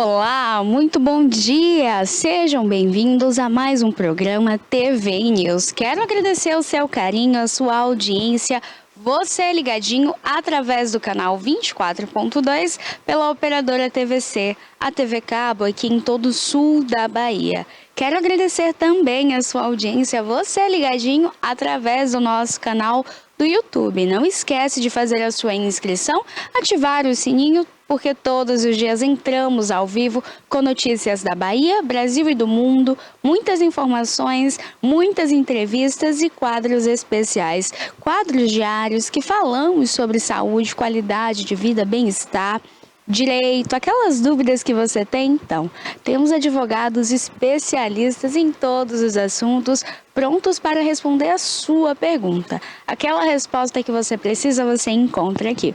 Olá, muito bom dia! Sejam bem-vindos a mais um programa TV News. Quero agradecer o seu carinho, a sua audiência, você ligadinho através do canal 24.2 pela operadora TVC, a TV Cabo aqui em todo o sul da Bahia. Quero agradecer também a sua audiência, você ligadinho através do nosso canal do YouTube. Não esquece de fazer a sua inscrição, ativar o sininho, porque todos os dias entramos ao vivo com notícias da Bahia, Brasil e do mundo, muitas informações, muitas entrevistas e quadros especiais. Quadros diários que falamos sobre saúde, qualidade de vida, bem-estar, direito, aquelas dúvidas que você tem. Então, temos advogados especialistas em todos os assuntos, prontos para responder a sua pergunta. Aquela resposta que você precisa, você encontra aqui.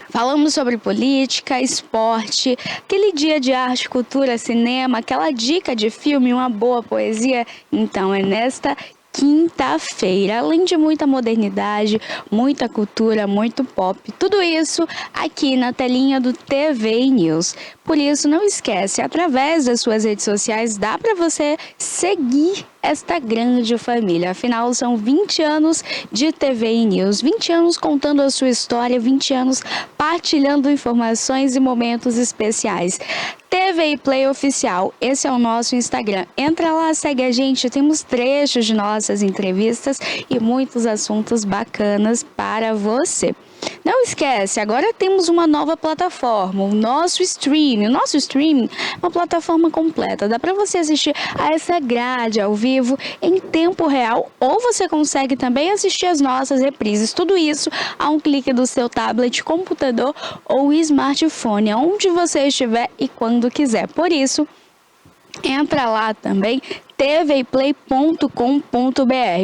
Falamos sobre política, esporte, aquele dia de arte, cultura, cinema, aquela dica de filme, uma boa poesia. Então é nesta quinta-feira, além de muita modernidade, muita cultura, muito pop, tudo isso aqui na telinha do TV News. Por isso, não esquece, através das suas redes sociais, dá para você seguir esta grande família. Afinal, são 20 anos de TV News, 20 anos contando a sua história, 20 anos partilhando informações e momentos especiais. TV Play Oficial, esse é o nosso Instagram. Entra lá, segue a gente, temos trechos de nossas entrevistas e muitos assuntos bacanas para você. Não esquece, agora temos uma nova plataforma, o nosso streaming. O nosso streaming é uma plataforma completa, dá para você assistir a essa grade ao vivo em tempo real, ou você consegue também assistir as nossas reprises. Tudo isso a um clique do seu tablet, computador ou smartphone, onde você estiver e quando quiser. Por isso, entra lá também, tvplay.com.br.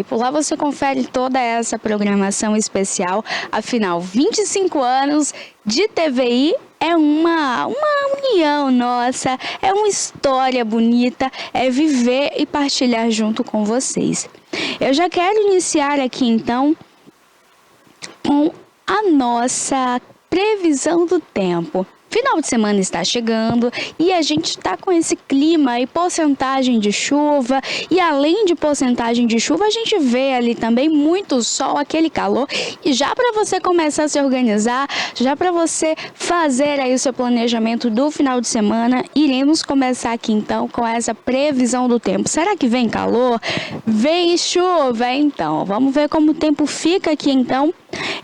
Por lá você confere toda essa programação especial. Afinal, 25 anos de TVI é uma união nossa, é uma história bonita, é viver e partilhar junto com vocês. Eu já quero iniciar aqui então com a nossa previsão do tempo. Final de semana está chegando e a gente está com esse clima e porcentagem de chuva. E além de porcentagem de chuva, a gente vê ali também muito sol, aquele calor. E já para você começar a se organizar, já para você fazer aí o seu planejamento do final de semana, iremos começar aqui então com essa previsão do tempo. Será que vem calor? Vem chuva? Então, vamos ver como o tempo fica aqui então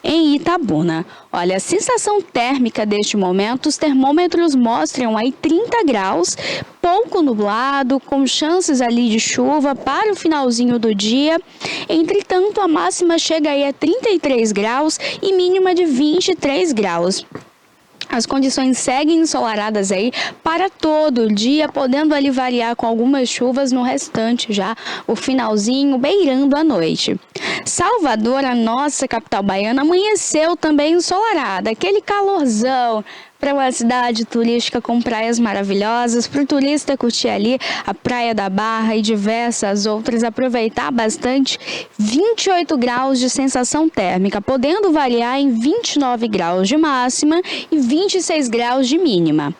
em Itabuna. Olha, a sensação térmica deste momento, os termômetros mostram aí 30 graus, pouco nublado, com chances ali de chuva para o finalzinho do dia. Entretanto, a máxima chega aí a 33 graus e mínima de 23 graus. As condições seguem ensolaradas aí para todo o dia, podendo ali variar com algumas chuvas no restante já, o finalzinho beirando a noite. Salvador, a nossa capital baiana, amanheceu também ensolarada, aquele calorzão para uma cidade turística com praias maravilhosas, para o turista curtir ali a Praia da Barra e diversas outras, aproveitar bastante. 28 graus de sensação térmica, podendo variar em 29 graus de máxima e 26 graus de mínima.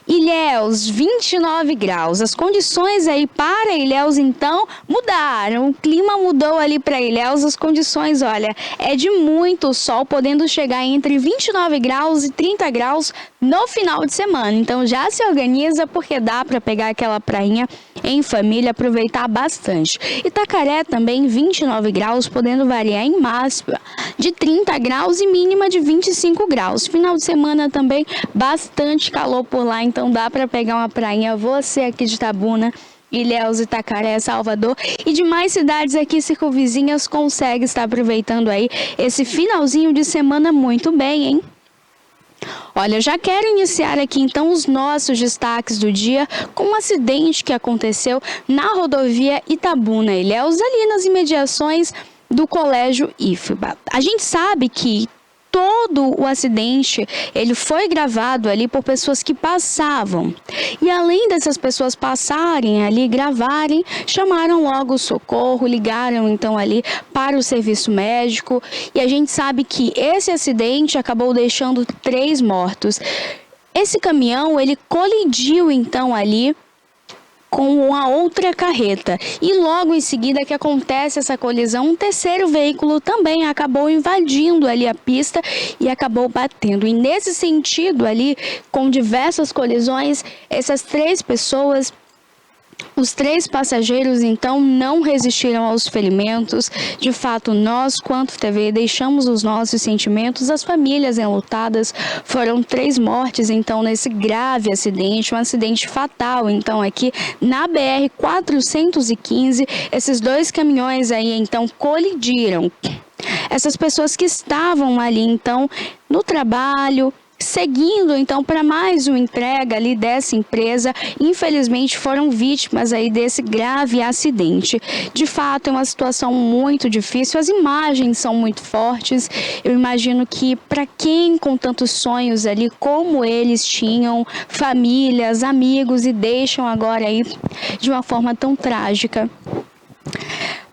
Ilhéus, 29 graus. As condições aí para Ilhéus, então, mudaram. O clima mudou ali para Ilhéus. As condições, olha, é de muito sol, podendo chegar entre 29 graus e 30 graus no final de semana. Então, já se organiza, porque dá para pegar aquela prainha em família, aproveitar bastante. Itacaré também, 29 graus, podendo variar em máxima de 30 graus e mínima de 25 graus. Final de semana também, bastante calor por lá, então dá para pegar uma prainha, você aqui de Itabuna, Ilhéus, Itacaré, Salvador e demais cidades aqui circunvizinhas consegue estar aproveitando aí esse finalzinho de semana muito bem, hein? Olha, eu já quero iniciar aqui então os nossos destaques do dia com um acidente que aconteceu na rodovia Itabuna-Ilhéus, ali nas imediações do Colégio IFBA. A gente sabe que todo o acidente, ele foi gravado ali por pessoas que passavam. E além dessas pessoas passarem ali, gravarem, chamaram logo o socorro, ligaram então ali para o serviço médico. E a gente sabe que esse acidente acabou deixando 3 mortos. Esse caminhão, ele colidiu então ali com a outra carreta. E logo em seguida que acontece essa colisão, um terceiro veículo também acabou invadindo ali a pista e acabou batendo. E nesse sentido ali, com diversas colisões, essas 3 pessoas, os 3 passageiros, então, não resistiram aos ferimentos. De fato, nós, quanto TV, deixamos os nossos sentimentos. As famílias enlutadas, foram 3 mortes, então, nesse grave acidente, um acidente fatal. Então, aqui na BR-415, esses 2 caminhões aí, então, colidiram. Essas pessoas que estavam ali, então, no trabalho, seguindo então para mais uma entrega ali dessa empresa, infelizmente foram vítimas aí desse grave acidente. De fato, é uma situação muito difícil, as imagens são muito fortes. Eu imagino que para quem com tantos sonhos ali como eles tinham, famílias, amigos, e deixam agora aí de uma forma tão trágica.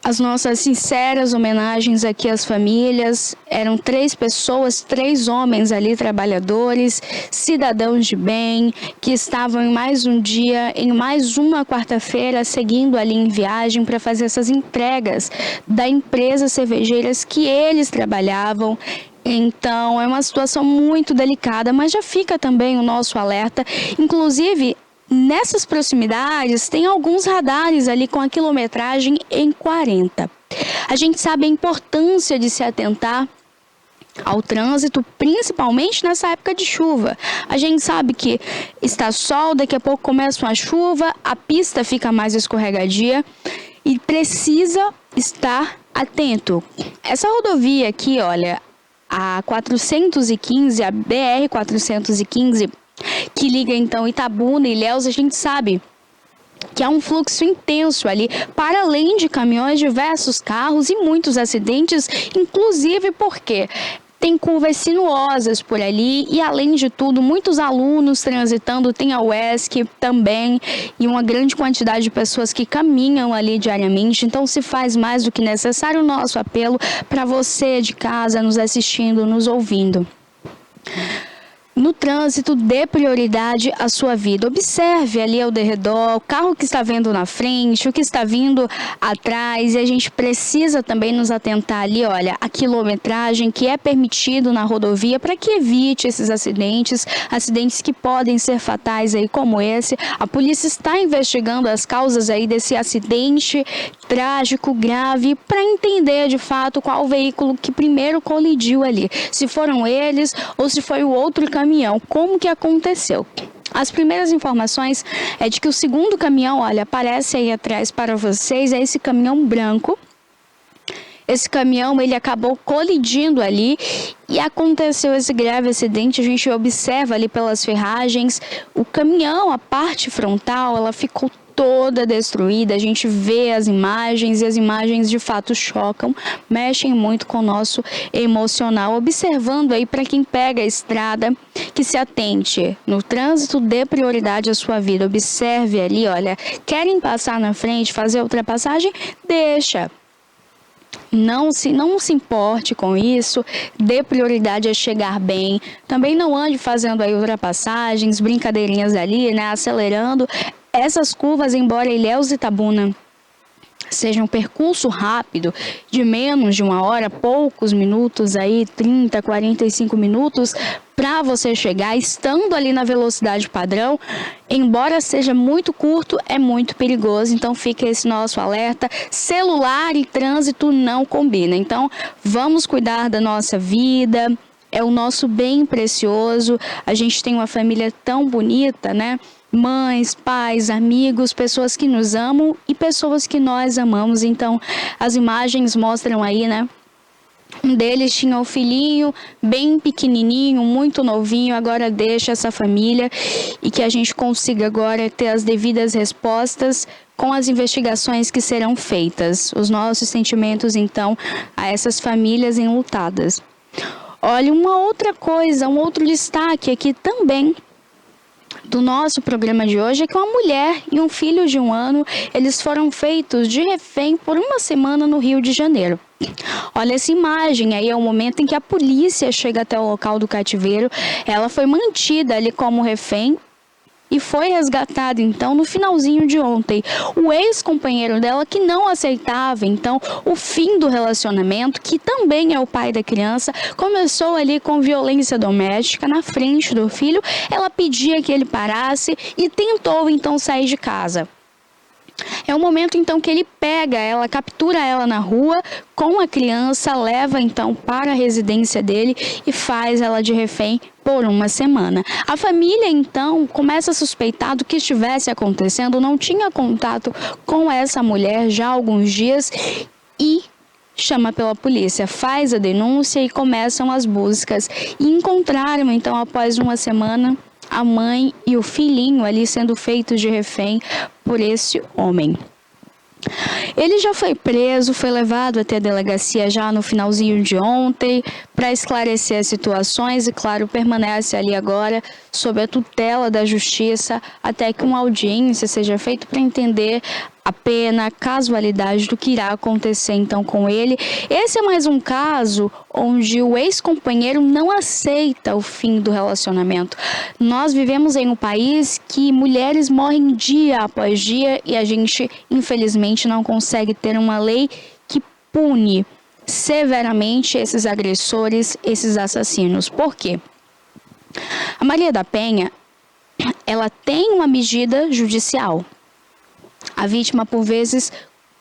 As nossas sinceras homenagens aqui às famílias. Eram 3 pessoas, 3 homens ali, trabalhadores, cidadãos de bem, que estavam em mais um dia, em mais uma quarta-feira, seguindo ali em viagem para fazer essas entregas da empresa cervejeiras que eles trabalhavam. Então, é uma situação muito delicada, mas já fica também o nosso alerta. Inclusive, nessas proximidades, tem alguns radares ali com a quilometragem em 40. A gente sabe a importância de se atentar ao trânsito, principalmente nessa época de chuva. A gente sabe que está sol, daqui a pouco começa uma chuva, a pista fica mais escorregadia e precisa estar atento. Essa rodovia aqui, olha, a 415, a BR-415, que liga então Itabuna e Ilhéus, a gente sabe que há um fluxo intenso ali, para além de caminhões, diversos carros e muitos acidentes, inclusive porque tem curvas sinuosas por ali e, além de tudo, muitos alunos transitando, tem a UESC também e uma grande quantidade de pessoas que caminham ali diariamente. Então, se faz mais do que necessário o nosso apelo para você de casa, nos assistindo, nos ouvindo. No trânsito, dê prioridade à sua vida. Observe ali ao derredor, o carro que está vindo na frente, o que está vindo atrás. E a gente precisa também nos atentar ali, olha, a quilometragem que é permitido na rodovia para que evite esses acidentes que podem ser fatais aí como esse. A polícia está investigando as causas aí desse acidente trágico, grave, para entender de fato qual veículo que primeiro colidiu ali. Se foram eles ou se foi o outro caminhão. Como que aconteceu? As primeiras informações é de que o segundo caminhão, olha, aparece aí atrás para vocês, é esse caminhão branco. Esse caminhão, ele acabou colidindo ali e aconteceu esse grave acidente. A gente observa ali pelas ferragens, o caminhão, a parte frontal, ela ficou toda destruída. A gente vê as imagens e as imagens de fato chocam, mexem muito com o nosso emocional. Observando aí para quem pega a estrada, que se atente no trânsito, dê prioridade à sua vida. Observe ali, olha, querem passar na frente, fazer a ultrapassagem, deixa. Não se importe com isso, dê prioridade a chegar bem. Também não ande fazendo aí ultrapassagens, brincadeirinhas ali, né, acelerando. Essas curvas, embora Ilhéus e Itabuna seja um percurso rápido, de menos de 1 hora, poucos minutos aí, 30, 45 minutos, para você chegar, estando ali na velocidade padrão, embora seja muito curto, é muito perigoso. Então fica esse nosso alerta, celular e trânsito não combinam. Então vamos cuidar da nossa vida, é o nosso bem precioso. A gente tem uma família tão bonita, né? Mães, pais, amigos, pessoas que nos amam e pessoas que nós amamos. Então, as imagens mostram aí, né? Um deles tinha o filhinho bem pequenininho, muito novinho, agora deixa essa família e que a gente consiga agora ter as devidas respostas com as investigações que serão feitas. Os nossos sentimentos, então, a essas famílias enlutadas. Olha, uma outra coisa, um outro destaque aqui também do nosso programa de hoje é que uma mulher e um filho de 1 ano, eles foram feitos de refém por 1 semana no Rio de Janeiro. Olha essa imagem, aí é o momento em que a polícia chega até o local do cativeiro. Ela foi mantida ali como refém e foi resgatada, então, no finalzinho de ontem. O ex-companheiro dela, que não aceitava, então, o fim do relacionamento, que também é o pai da criança, começou ali com violência doméstica na frente do filho. Ela pedia que ele parasse e tentou, então, sair de casa. É o momento, então, que ele pega ela, captura ela na rua com a criança, leva, então, para a residência dele e faz ela de refém por 1 semana. A família, então, começa a suspeitar do que estivesse acontecendo, não tinha contato com essa mulher já há alguns dias e chama pela polícia, faz a denúncia e começam as buscas. E encontraram, então, após 1 semana, a mãe e o filhinho ali sendo feitos de refém por esse homem. Ele já foi preso, foi levado até a delegacia já no finalzinho de ontem para esclarecer as situações e, claro, permanece ali agora sob a tutela da justiça até que uma audiência seja feita para entender a pena, a casualidade do que irá acontecer então com ele. Esse é mais um caso onde o ex-companheiro não aceita o fim do relacionamento. Nós vivemos em um país que mulheres morrem dia após dia e a gente, infelizmente, não consegue ter uma lei que pune severamente esses agressores, esses assassinos. Por quê? A Maria da Penha, ela tem uma medida judicial. A vítima, por vezes,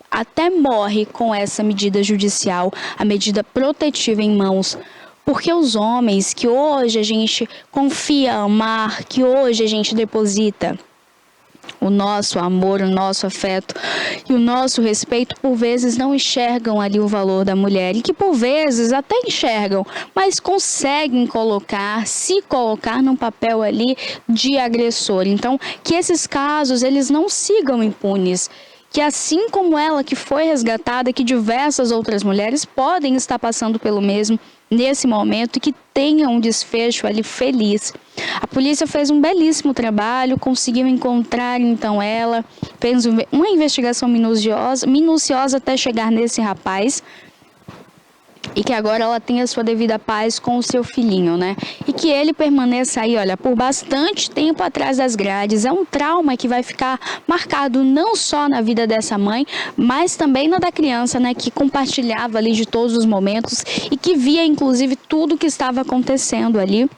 até morre com essa medida judicial, a medida protetiva em mãos. Porque os homens que hoje a gente confia amar, que hoje a gente deposita o nosso amor, o nosso afeto e o nosso respeito, por vezes não enxergam ali o valor da mulher e que por vezes até enxergam, mas conseguem se colocar num papel ali de agressor. Então, que esses casos eles não sigam impunes. Que assim como ela que foi resgatada, que diversas outras mulheres podem estar passando pelo mesmo nesse momento e que tenham um desfecho ali feliz. A polícia fez um belíssimo trabalho, conseguiu encontrar então ela, fez uma investigação minuciosa até chegar nesse rapaz. E que agora ela tenha sua devida paz com o seu filhinho, né? E que ele permaneça aí, olha, por bastante tempo atrás das grades. É um trauma que vai ficar marcado não só na vida dessa mãe, mas também na da criança, né? Que compartilhava ali de todos os momentos e que via, inclusive, tudo que estava acontecendo ali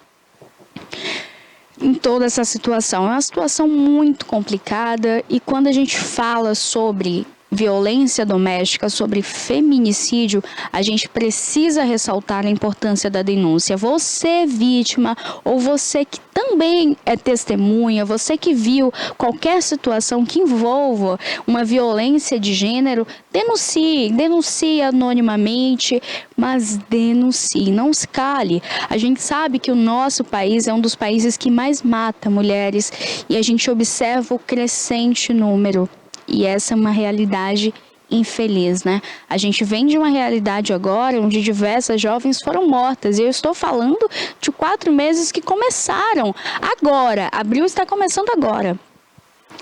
em toda essa situação. É uma situação muito complicada e quando a gente fala sobre violência doméstica, sobre feminicídio, a gente precisa ressaltar a importância da denúncia. Você, vítima, ou você que também é testemunha, você que viu qualquer situação que envolva uma violência de gênero, denuncie anonimamente, mas denuncie, não se cale. A gente sabe que o nosso país é um dos países que mais mata mulheres e a gente observa o crescente número. E essa é uma realidade infeliz, né? A gente vem de uma realidade agora onde diversas jovens foram mortas. E eu estou falando de 4 meses que começaram agora. Abril está começando agora.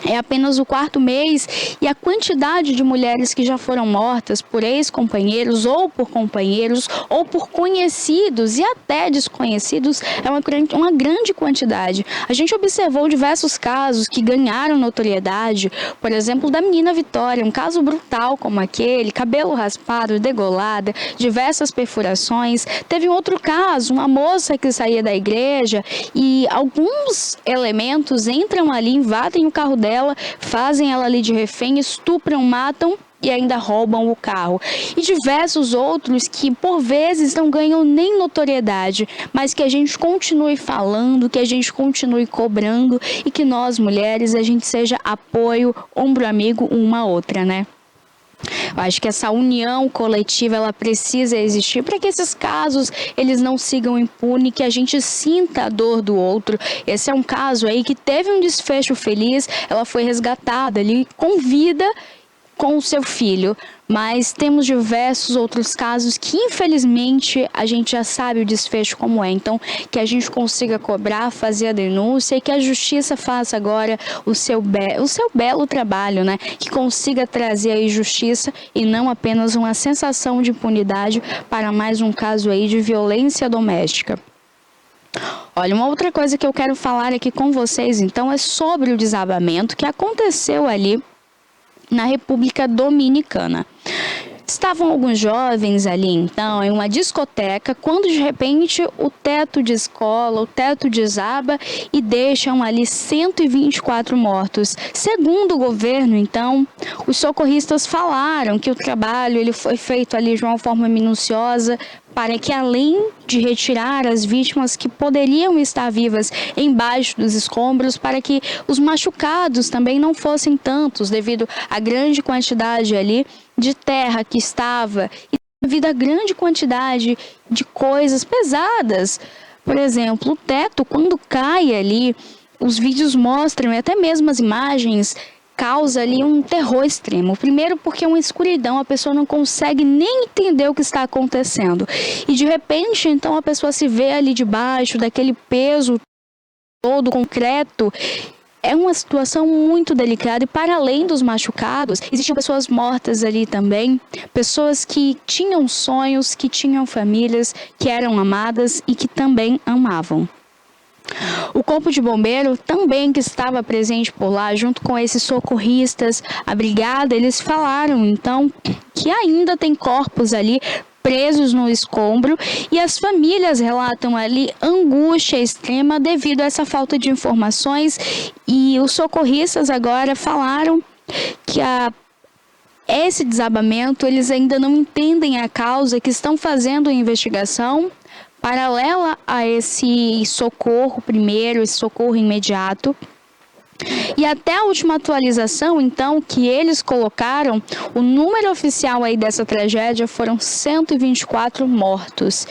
É apenas o 4º mês e a quantidade de mulheres que já foram mortas por ex-companheiros ou por companheiros ou por conhecidos e até desconhecidos é uma grande quantidade. A gente observou diversos casos que ganharam notoriedade, por exemplo, da menina Vitória, um caso brutal como aquele, cabelo raspado, degolada, diversas perfurações. Teve um outro caso, uma moça que saía da igreja e alguns elementos entram ali, invadem o carro dela, fazem ela ali de refém, estupram, matam e ainda roubam o carro. E diversos outros que por vezes não ganham nem notoriedade, mas que a gente continue falando, que a gente continue cobrando e que nós mulheres a gente seja apoio, ombro amigo uma outra, né? Eu acho que essa união coletiva ela precisa existir para que esses casos eles não sigam impunes, que a gente sinta a dor do outro. Esse é um caso aí que teve um desfecho feliz, ela foi resgatada ali com vida com o seu filho, mas temos diversos outros casos que infelizmente a gente já sabe o desfecho como é. Então, que a gente consiga cobrar, fazer a denúncia e que a justiça faça agora o seu belo trabalho, né? Que consiga trazer aí justiça e não apenas uma sensação de impunidade para mais um caso aí de violência doméstica. Olha, uma outra coisa que eu quero falar aqui com vocês, então, é sobre o desabamento que aconteceu ali na República Dominicana. Estavam alguns jovens ali, então, em uma discoteca, quando de repente o teto descola, o teto desaba e deixam ali 124 mortos. Segundo o governo, então, os socorristas falaram que o trabalho ele foi feito ali de uma forma minuciosa, para que, além de retirar as vítimas que poderiam estar vivas embaixo dos escombros, para que os machucados também não fossem tantos, devido à grande quantidade ali de terra que estava e devido à grande quantidade de coisas pesadas. Por exemplo, o teto, quando cai ali, os vídeos mostram, e até mesmo as imagens, causa ali um terror extremo. Primeiro porque é uma escuridão, a pessoa não consegue nem entender o que está acontecendo. E de repente, então, a pessoa se vê ali debaixo daquele peso todo concreto. É uma situação muito delicada e, para além dos machucados, existiam pessoas mortas ali também, pessoas que tinham sonhos, que tinham famílias, que eram amadas e que também amavam. O Corpo de Bombeiro também que estava presente por lá, junto com esses socorristas, a brigada, eles falaram então que ainda tem corpos ali presos no escombro e as famílias relatam ali angústia extrema devido a essa falta de informações, e os socorristas agora falaram que esse desabamento eles ainda não entendem a causa, que estão fazendo a investigação paralela a esse socorro primeiro, esse socorro imediato. E até a última atualização, então, que eles colocaram, o número oficial aí dessa tragédia foram 124 mortos.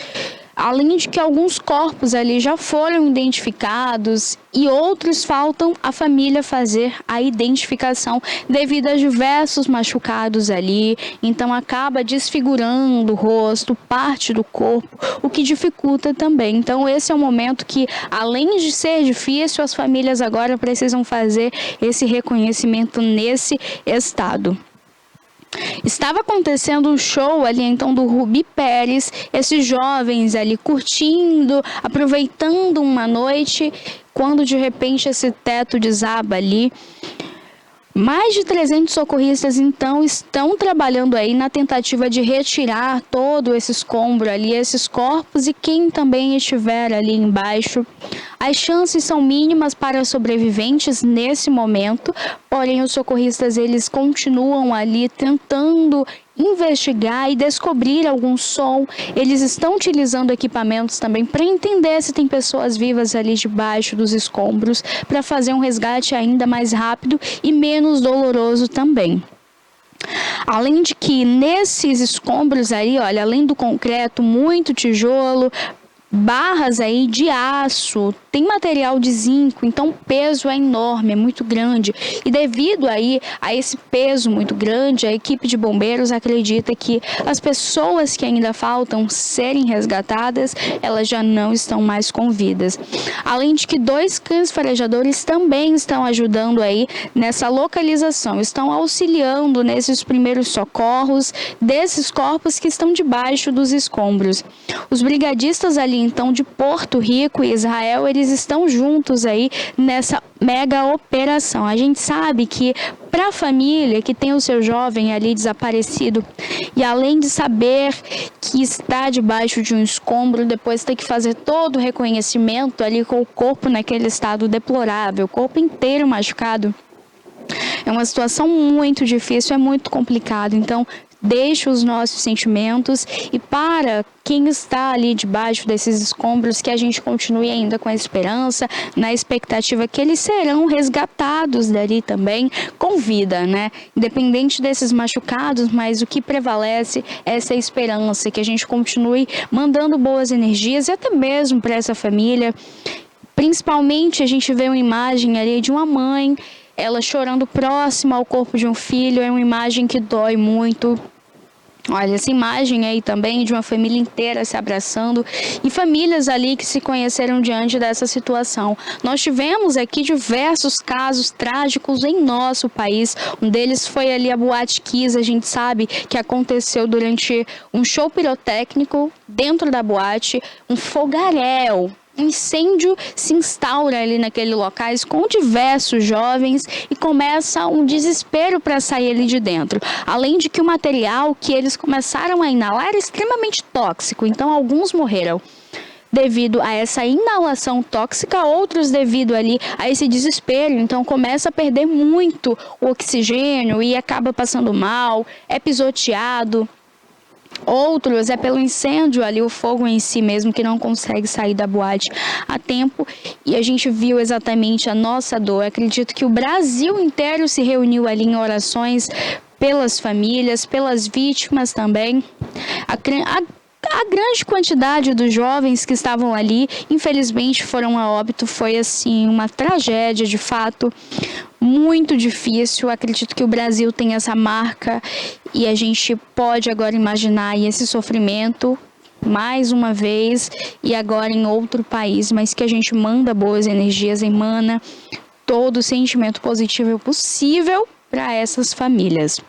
Além de que alguns corpos ali já foram identificados e outros faltam a família fazer a identificação devido a diversos machucados ali. Então acaba desfigurando o rosto, parte do corpo, o que dificulta também. Então esse é um momento que, além de ser difícil, as famílias agora precisam fazer esse reconhecimento nesse estado. Estava acontecendo um show ali então do Rubi Pérez, esses jovens ali curtindo, aproveitando uma noite, quando de repente esse teto desaba ali. Mais de 300 socorristas, então, estão trabalhando aí na tentativa de retirar todo esse escombro ali, esses corpos e quem também estiver ali embaixo. As chances são mínimas para sobreviventes nesse momento, porém os socorristas eles continuam ali tentando investigar e descobrir algum som. Eles estão utilizando equipamentos também para entender se tem pessoas vivas ali debaixo dos escombros, para fazer um resgate ainda mais rápido e menos doloroso também. Além de que nesses escombros aí, olha, além do concreto, muito tijolo, barras aí de aço, tem material de zinco, então o peso é enorme, é muito grande. E devido aí a esse peso muito grande, a equipe de bombeiros acredita que as pessoas que ainda faltam serem resgatadas, elas já não estão mais com vidas. Além de que 2 cães farejadores também estão ajudando aí nessa localização, estão auxiliando nesses primeiros socorros desses corpos que estão debaixo dos escombros. Os brigadistas ali então de Porto Rico e Israel, eles estão juntos aí nessa mega operação. A gente sabe que para a família que tem o seu jovem ali desaparecido e além de saber que está debaixo de um escombro, depois tem que fazer todo o reconhecimento ali com o corpo naquele estado deplorável, o corpo inteiro machucado, é uma situação muito difícil, é muito complicado. Então deixe os nossos sentimentos e para quem está ali debaixo desses escombros, que a gente continue ainda com a esperança, na expectativa que eles serão resgatados dali também com vida, né? Independente desses machucados, mas o que prevalece é essa esperança, que a gente continue mandando boas energias e até mesmo para essa família. Principalmente a gente vê uma imagem ali de uma mãe ela chorando próxima ao corpo de um filho, é uma imagem que dói muito. Olha, essa imagem aí também de uma família inteira se abraçando e famílias ali que se conheceram diante dessa situação. Nós tivemos aqui diversos casos trágicos em nosso país. Um deles foi ali a Boate Kiss, a gente sabe que aconteceu durante um show pirotécnico dentro da boate, um fogaréu. Um incêndio se instaura ali naquele locais com diversos jovens e começa um desespero para sair ali de dentro. Além de que o material que eles começaram a inalar era extremamente tóxico, então alguns morreram devido a essa inalação tóxica, outros devido ali a esse desespero, então começa a perder muito o oxigênio e acaba passando mal, é pisoteado. Outros é pelo incêndio ali, o fogo em si mesmo, que não consegue sair da boate a tempo. E a gente viu exatamente a nossa dor. Acredito que o Brasil inteiro se reuniu ali em orações pelas famílias, pelas vítimas também. A grande quantidade dos jovens que estavam ali, infelizmente, foram a óbito. Foi, assim, uma tragédia, de fato, muito difícil. Acredito que o Brasil tem essa marca e a gente pode agora imaginar esse sofrimento mais uma vez e agora em outro país, mas que a gente manda boas energias, emana todo o sentimento positivo possível para essas famílias.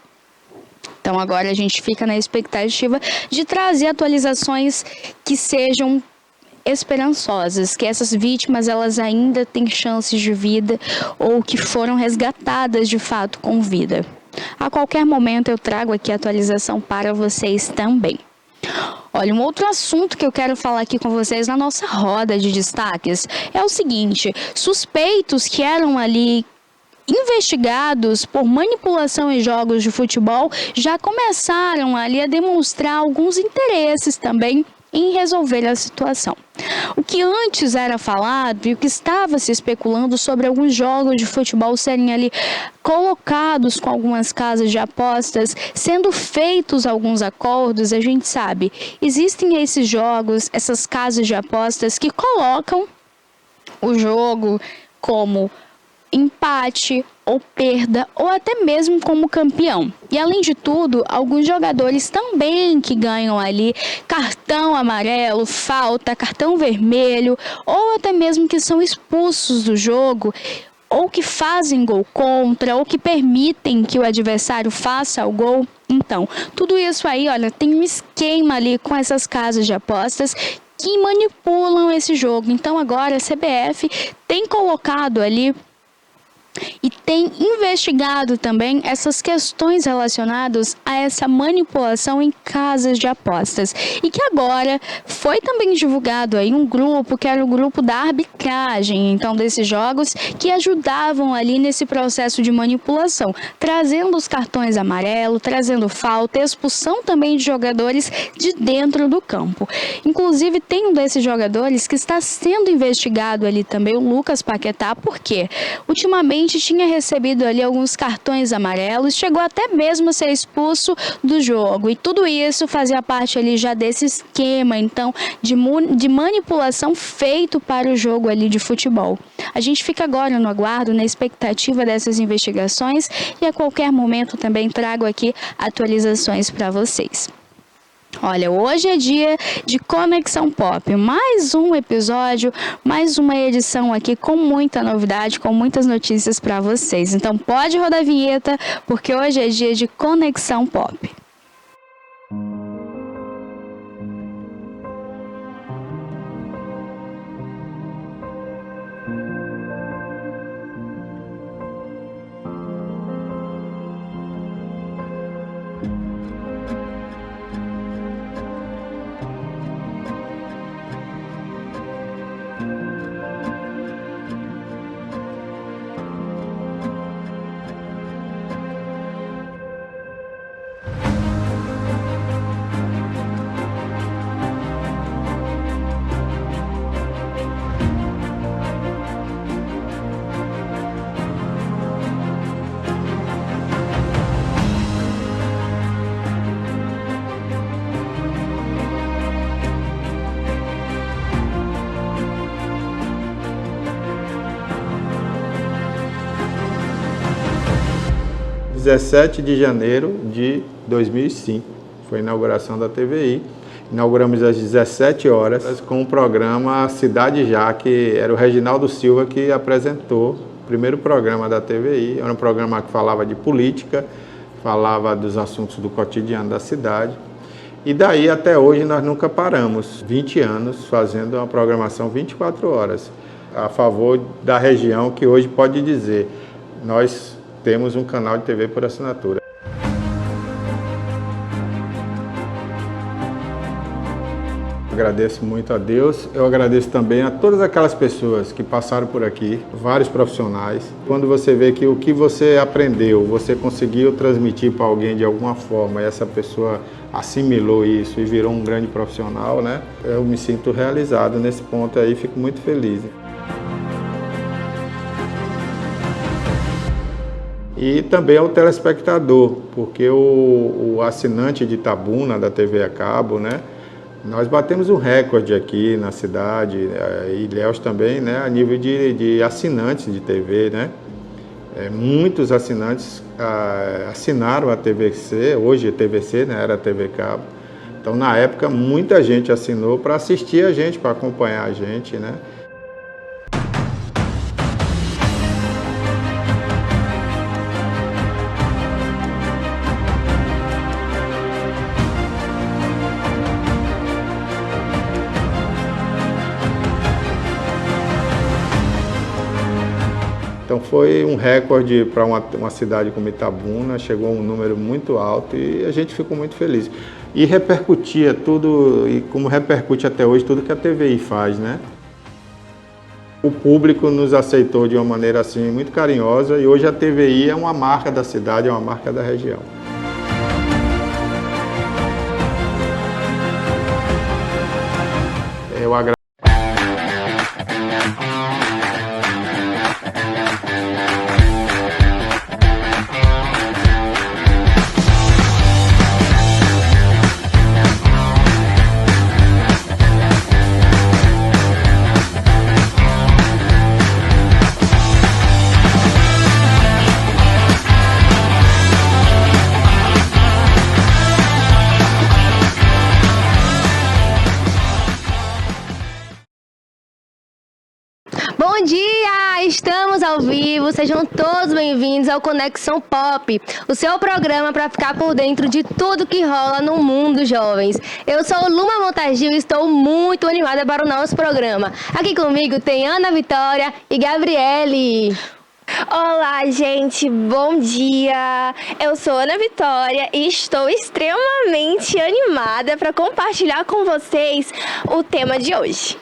Então agora a gente fica na expectativa de trazer atualizações que sejam esperançosas, que essas vítimas elas ainda têm chances de vida ou que foram resgatadas de fato com vida. A qualquer momento eu trago aqui a atualização para vocês também. Olha, um outro assunto que eu quero falar aqui com vocês na nossa roda de destaques é o seguinte: suspeitos que eram ali investigados por manipulação em jogos de futebol já começaram ali a demonstrar alguns interesses também em resolver a situação. O que antes era falado e o que estava se especulando sobre alguns jogos de futebol serem ali colocados com algumas casas de apostas, sendo feitos alguns acordos, a gente sabe, existem esses jogos, essas casas de apostas que colocam o jogo como empate ou perda ou até mesmo como campeão. E além de tudo, alguns jogadores também que ganham ali cartão amarelo, falta, cartão vermelho ou até mesmo que são expulsos do jogo ou que fazem gol contra ou que permitem que o adversário faça o gol. Então, tudo isso aí, olha, tem um esquema ali com essas casas de apostas que manipulam esse jogo. Então agora a CBF tem colocado ali e tem investigado também essas questões relacionadas a essa manipulação em casas de apostas. E que agora foi também divulgado aí um grupo, que era o grupo da arbitragem, então desses jogos, que ajudavam ali nesse processo de manipulação, trazendo os cartões amarelos, trazendo falta, expulsão também de jogadores de dentro do campo. Inclusive tem um desses jogadores que está sendo investigado ali também, o Lucas Paquetá, porque ultimamente tinha recebido ali alguns cartões amarelos, chegou até mesmo a ser expulso do jogo, e tudo isso fazia parte ali já desse esquema, então, de manipulação feito para o jogo ali de futebol. A gente fica agora no aguardo, na expectativa dessas investigações, e a qualquer momento também trago aqui atualizações para vocês. Olha, hoje é dia de Conexão Pop, mais um episódio, mais uma edição aqui com muita novidade, com muitas notícias para vocês. Então pode rodar a vinheta, porque hoje é dia de Conexão Pop. 17 de janeiro de 2005. Foi a inauguração da TVI. Inauguramos às 17 horas com o programa Cidade Já, que era o Reginaldo Silva que apresentou o primeiro programa da TVI. Era um programa que falava de política, falava dos assuntos do cotidiano da cidade. E daí até hoje nós nunca paramos, 20 anos fazendo uma programação 24 horas, a favor da região, que hoje pode dizer, nós temos um canal de TV por assinatura. Agradeço muito a Deus, eu agradeço também a todas aquelas pessoas que passaram por aqui, vários profissionais. Quando você vê que o que você aprendeu, você conseguiu transmitir para alguém de alguma forma, e essa pessoa assimilou isso e virou um grande profissional, né? Eu me sinto realizado nesse ponto aí, fico muito feliz. E também ao telespectador, porque o assinante de Itabuna, da TV a cabo, né? Nós batemos um recorde aqui na cidade, e Ilhéus também, né, a nível de assinantes de TV, né? Muitos assinantes assinaram a TVC, hoje a TVC, né, era a TV Cabo. Então, na época, muita gente assinou para assistir a gente, para acompanhar a gente, né? Então foi um recorde para uma cidade como Itabuna, chegou a um número muito alto e a gente ficou muito feliz. E repercutia tudo, e como repercute até hoje, tudo que a TVI faz, né? O público nos aceitou de uma maneira assim muito carinhosa e hoje a TVI é uma marca da cidade, é uma marca da região. Eu agradeço. Bom dia! Estamos ao vivo, sejam todos bem-vindos ao Conexão Pop, o seu programa para ficar por dentro de tudo que rola no mundo jovens. Eu sou Luma Montagil e estou muito animada para o nosso programa. Aqui comigo tem Ana Vitória e Gabriele. Olá, gente, bom dia! Eu sou Ana Vitória e estou extremamente animada para compartilhar com vocês o tema de hoje.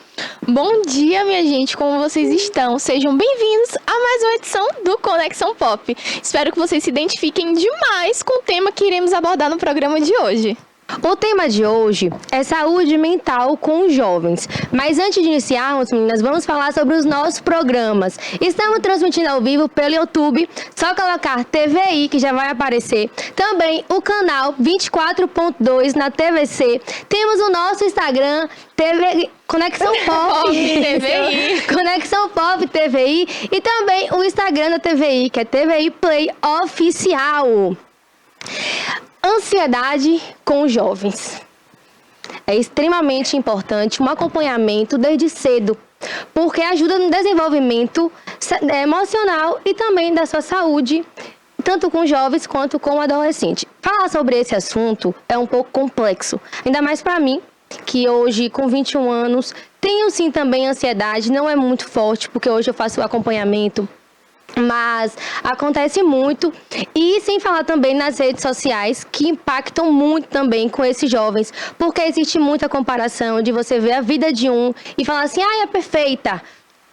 Bom dia, minha gente, como vocês estão? Sejam bem-vindos a mais uma edição do Conexão Pop. Espero que vocês se identifiquem demais com o tema que iremos abordar no programa de hoje. O tema de hoje é saúde mental com os jovens. Mas antes de iniciarmos, meninas, vamos falar sobre os nossos programas. Estamos transmitindo ao vivo pelo YouTube, só colocar TVI que já vai aparecer. Também o canal 24.2 na TVC. Temos o nosso Instagram, TV Conexão Pop TVI. Conexão Pop TVI e também o Instagram da TVI, que é TVI Play Oficial. Ansiedade com os jovens. É extremamente importante um acompanhamento desde cedo, porque ajuda no desenvolvimento emocional e também da sua saúde, tanto com jovens quanto com adolescentes. Falar sobre esse assunto é um pouco complexo, ainda mais para mim, que hoje, com 21 anos, tenho sim também ansiedade, não é muito forte, porque hoje eu faço o acompanhamento, mas acontece muito, e sem falar também nas redes sociais, que impactam muito também com esses jovens, porque existe muita comparação de você ver a vida de um e falar assim, é perfeita.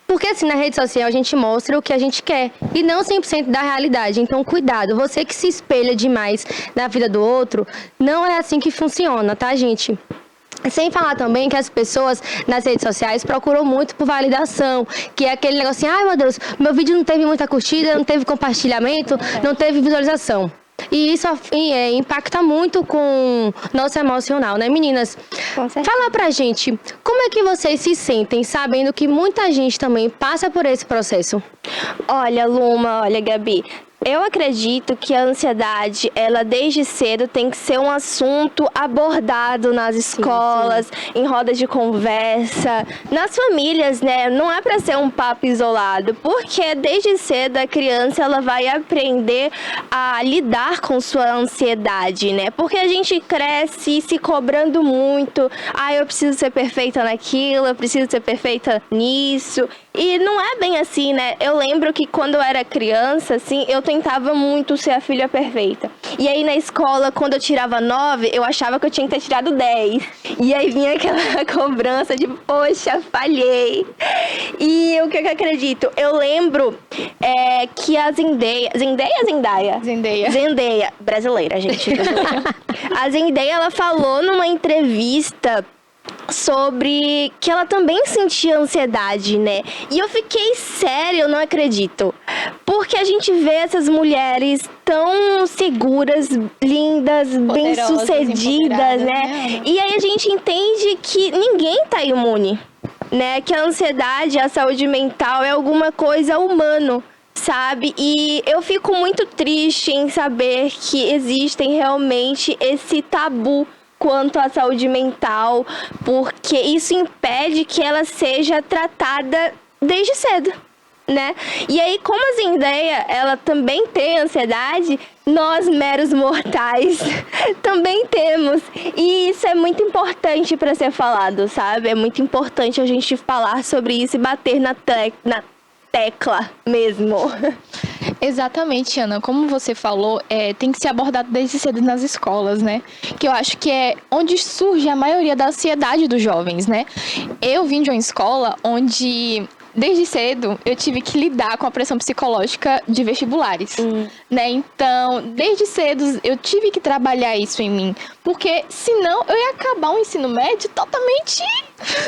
Porque assim, na rede social a gente mostra o que a gente quer e não 100% da realidade. Então, cuidado, você que se espelha demais na vida do outro, não é assim que funciona, tá, gente? Sem falar também que as pessoas nas redes sociais procuram muito por validação, que é aquele negócio assim, meu Deus, meu vídeo não teve muita curtida, não teve compartilhamento, não teve visualização. E isso impacta muito com nosso emocional, né, meninas? Fala pra gente, como é que vocês se sentem sabendo que muita gente também passa por esse processo? Olha, Luma, olha, Gabi, Eu acredito que a ansiedade, ela desde cedo tem que ser um assunto abordado nas escolas, em rodas de conversa, nas famílias, né? Não é para ser um papo isolado, porque desde cedo a criança ela vai aprender a lidar com sua ansiedade, né? Porque a gente cresce se cobrando muito. Eu preciso ser perfeita naquilo, eu preciso ser perfeita nisso. E não é bem assim, né? Eu lembro que quando eu era criança, assim, eu tentava muito ser a filha perfeita. E aí na escola, quando eu tirava 9, eu achava que eu tinha que ter tirado 10. E aí vinha aquela cobrança de, poxa, falhei. E o que eu acredito? Eu lembro que a Zendaya, brasileira, gente. A Zendaya, ela falou numa entrevista sobre que ela também sentia ansiedade, né? E eu fiquei séria, eu não acredito. Porque a gente vê essas mulheres tão seguras, lindas, bem-sucedidas, né? E aí a gente entende que ninguém tá imune, né? Que a ansiedade, a saúde mental é alguma coisa humana, sabe? E eu fico muito triste em saber que existem realmente esse tabu quanto à saúde mental, porque isso impede que ela seja tratada desde cedo, né? E aí, como a Zendaya, ela também tem ansiedade, nós, meros mortais, também temos. E isso é muito importante para ser falado, sabe? É muito importante a gente falar sobre isso e bater na tecla mesmo. Exatamente, Ana. Como você falou, tem que ser abordado desde cedo nas escolas, né? Que eu acho que é onde surge a maioria da ansiedade dos jovens, né? Eu vim de uma escola onde, desde cedo, eu tive que lidar com a pressão psicológica de vestibulares, né? Então, desde cedo, eu tive que trabalhar isso em mim. Porque, senão, eu ia acabar o ensino médio totalmente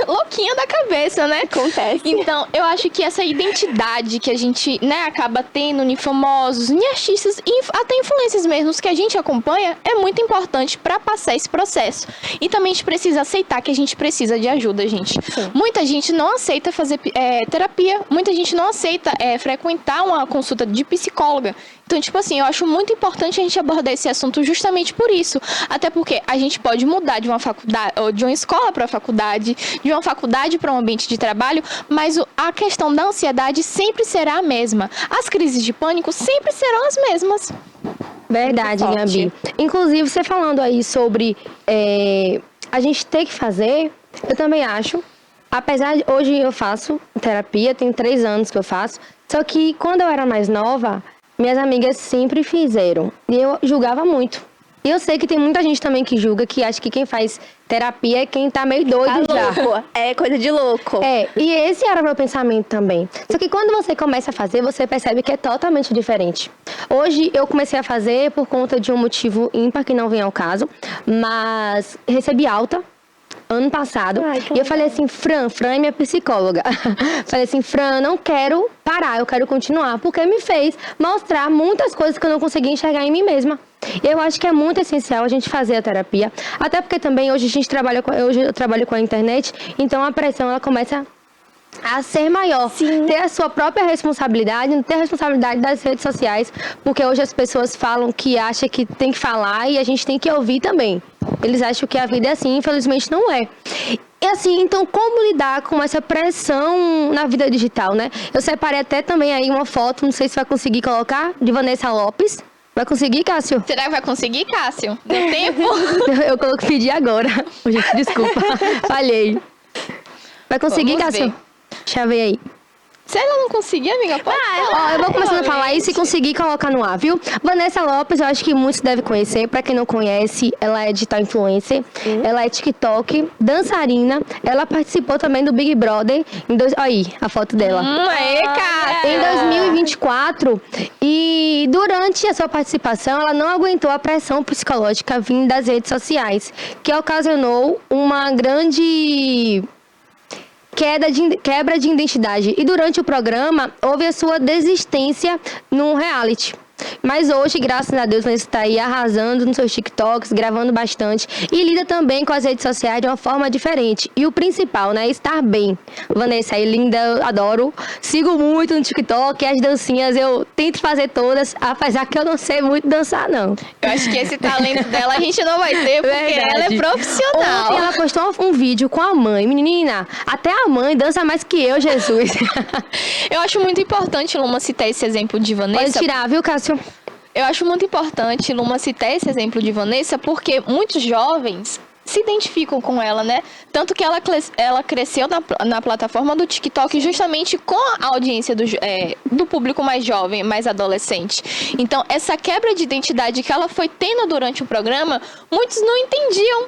louquinha da cabeça, né? Acontece. Então, eu acho que essa identidade que a gente, né, acaba tendo em famosos, em artistas e até influencers mesmos que a gente acompanha, é muito importante para passar esse processo. E também a gente precisa aceitar que a gente precisa de ajuda, gente. Sim. Muita gente não aceita fazer terapia, muita gente não aceita frequentar uma consulta de psicóloga. Então, tipo assim, eu acho muito importante a gente abordar esse assunto justamente por isso. Até porque a gente pode mudar de uma faculdade, ou de uma escola para faculdade, de uma faculdade para um ambiente de trabalho, mas a questão da ansiedade sempre será a mesma. As crises de pânico sempre serão as mesmas. Verdade, Gabi. Inclusive, você falando aí sobre a gente ter que fazer, eu também acho. Apesar de hoje eu faço terapia, tem 3 anos que eu faço, só que quando eu era mais nova, minhas amigas sempre fizeram. E eu julgava muito. E eu sei que tem muita gente também que julga, que acha que quem faz terapia é quem tá meio doido já. Louco. É coisa de louco. E esse era o meu pensamento também. Só que quando você começa a fazer, você percebe que é totalmente diferente. Hoje eu comecei a fazer por conta de um motivo ímpar, que não vem ao caso, mas recebi alta ano passado. E eu falei assim, Fran é minha psicóloga. Falei assim, Fran, não quero parar, eu quero continuar, porque me fez mostrar muitas coisas que eu não conseguia enxergar em mim mesma. Eu acho que é muito essencial a gente fazer a terapia, até porque também hoje eu trabalho com a internet, então a pressão ela começa a ser maior. Sim. Ter a sua própria responsabilidade, ter a responsabilidade das redes sociais, porque hoje as pessoas falam que acham que tem que falar e a gente tem que ouvir também. Eles acham que a vida é assim, infelizmente não é. E assim, então como lidar com essa pressão na vida digital, né? Eu separei até também aí uma foto, não sei se vai conseguir colocar, de Vanessa Lopes. Vai conseguir, Cássio? Será que vai conseguir, Cássio? Deu tempo? Eu pedi agora. Gente, desculpa. Falhei. Vai conseguir, Cássio? Deixa eu ver aí. Se ela não conseguir, amiga, pode falar. Eu vou começando a falar isso e conseguir colocar no ar, viu? Vanessa Lopes, eu acho que muitos devem conhecer. Pra quem não conhece, ela é digital influencer. Ela é TikTok, dançarina. Ela participou também do Big Brother. Aí, a foto dela. Cara. Em 2024. E durante a sua participação, ela não aguentou a pressão psicológica vinda das redes sociais, que ocasionou uma grande quebra de identidade. E durante o programa, houve a sua desistência num reality. Mas hoje, graças a Deus, Vanessa está aí arrasando nos seus TikToks, gravando bastante e lida também com as redes sociais de uma forma diferente. E o principal, né? Estar bem. Vanessa aí, linda, eu adoro. Sigo muito no TikTok, as dancinhas eu tento fazer todas, apesar que eu não sei muito dançar, não. Eu acho que esse talento dela a gente não vai ter, porque Verdade. ela é profissional. Ontem ela postou um vídeo com a mãe. Menina, até a mãe dança mais que eu, Jesus. Eu acho muito importante, Luma, citar esse exemplo de Pode Vanessa. tirar, viu, Cássio? Eu acho muito importante, Luma, citar esse exemplo de Vanessa, porque muitos jovens se identificam com ela, né? Tanto que ela cresceu na plataforma do TikTok justamente com a audiência do público mais jovem, mais adolescente. Então, essa quebra de identidade que ela foi tendo durante o programa, muitos não entendiam,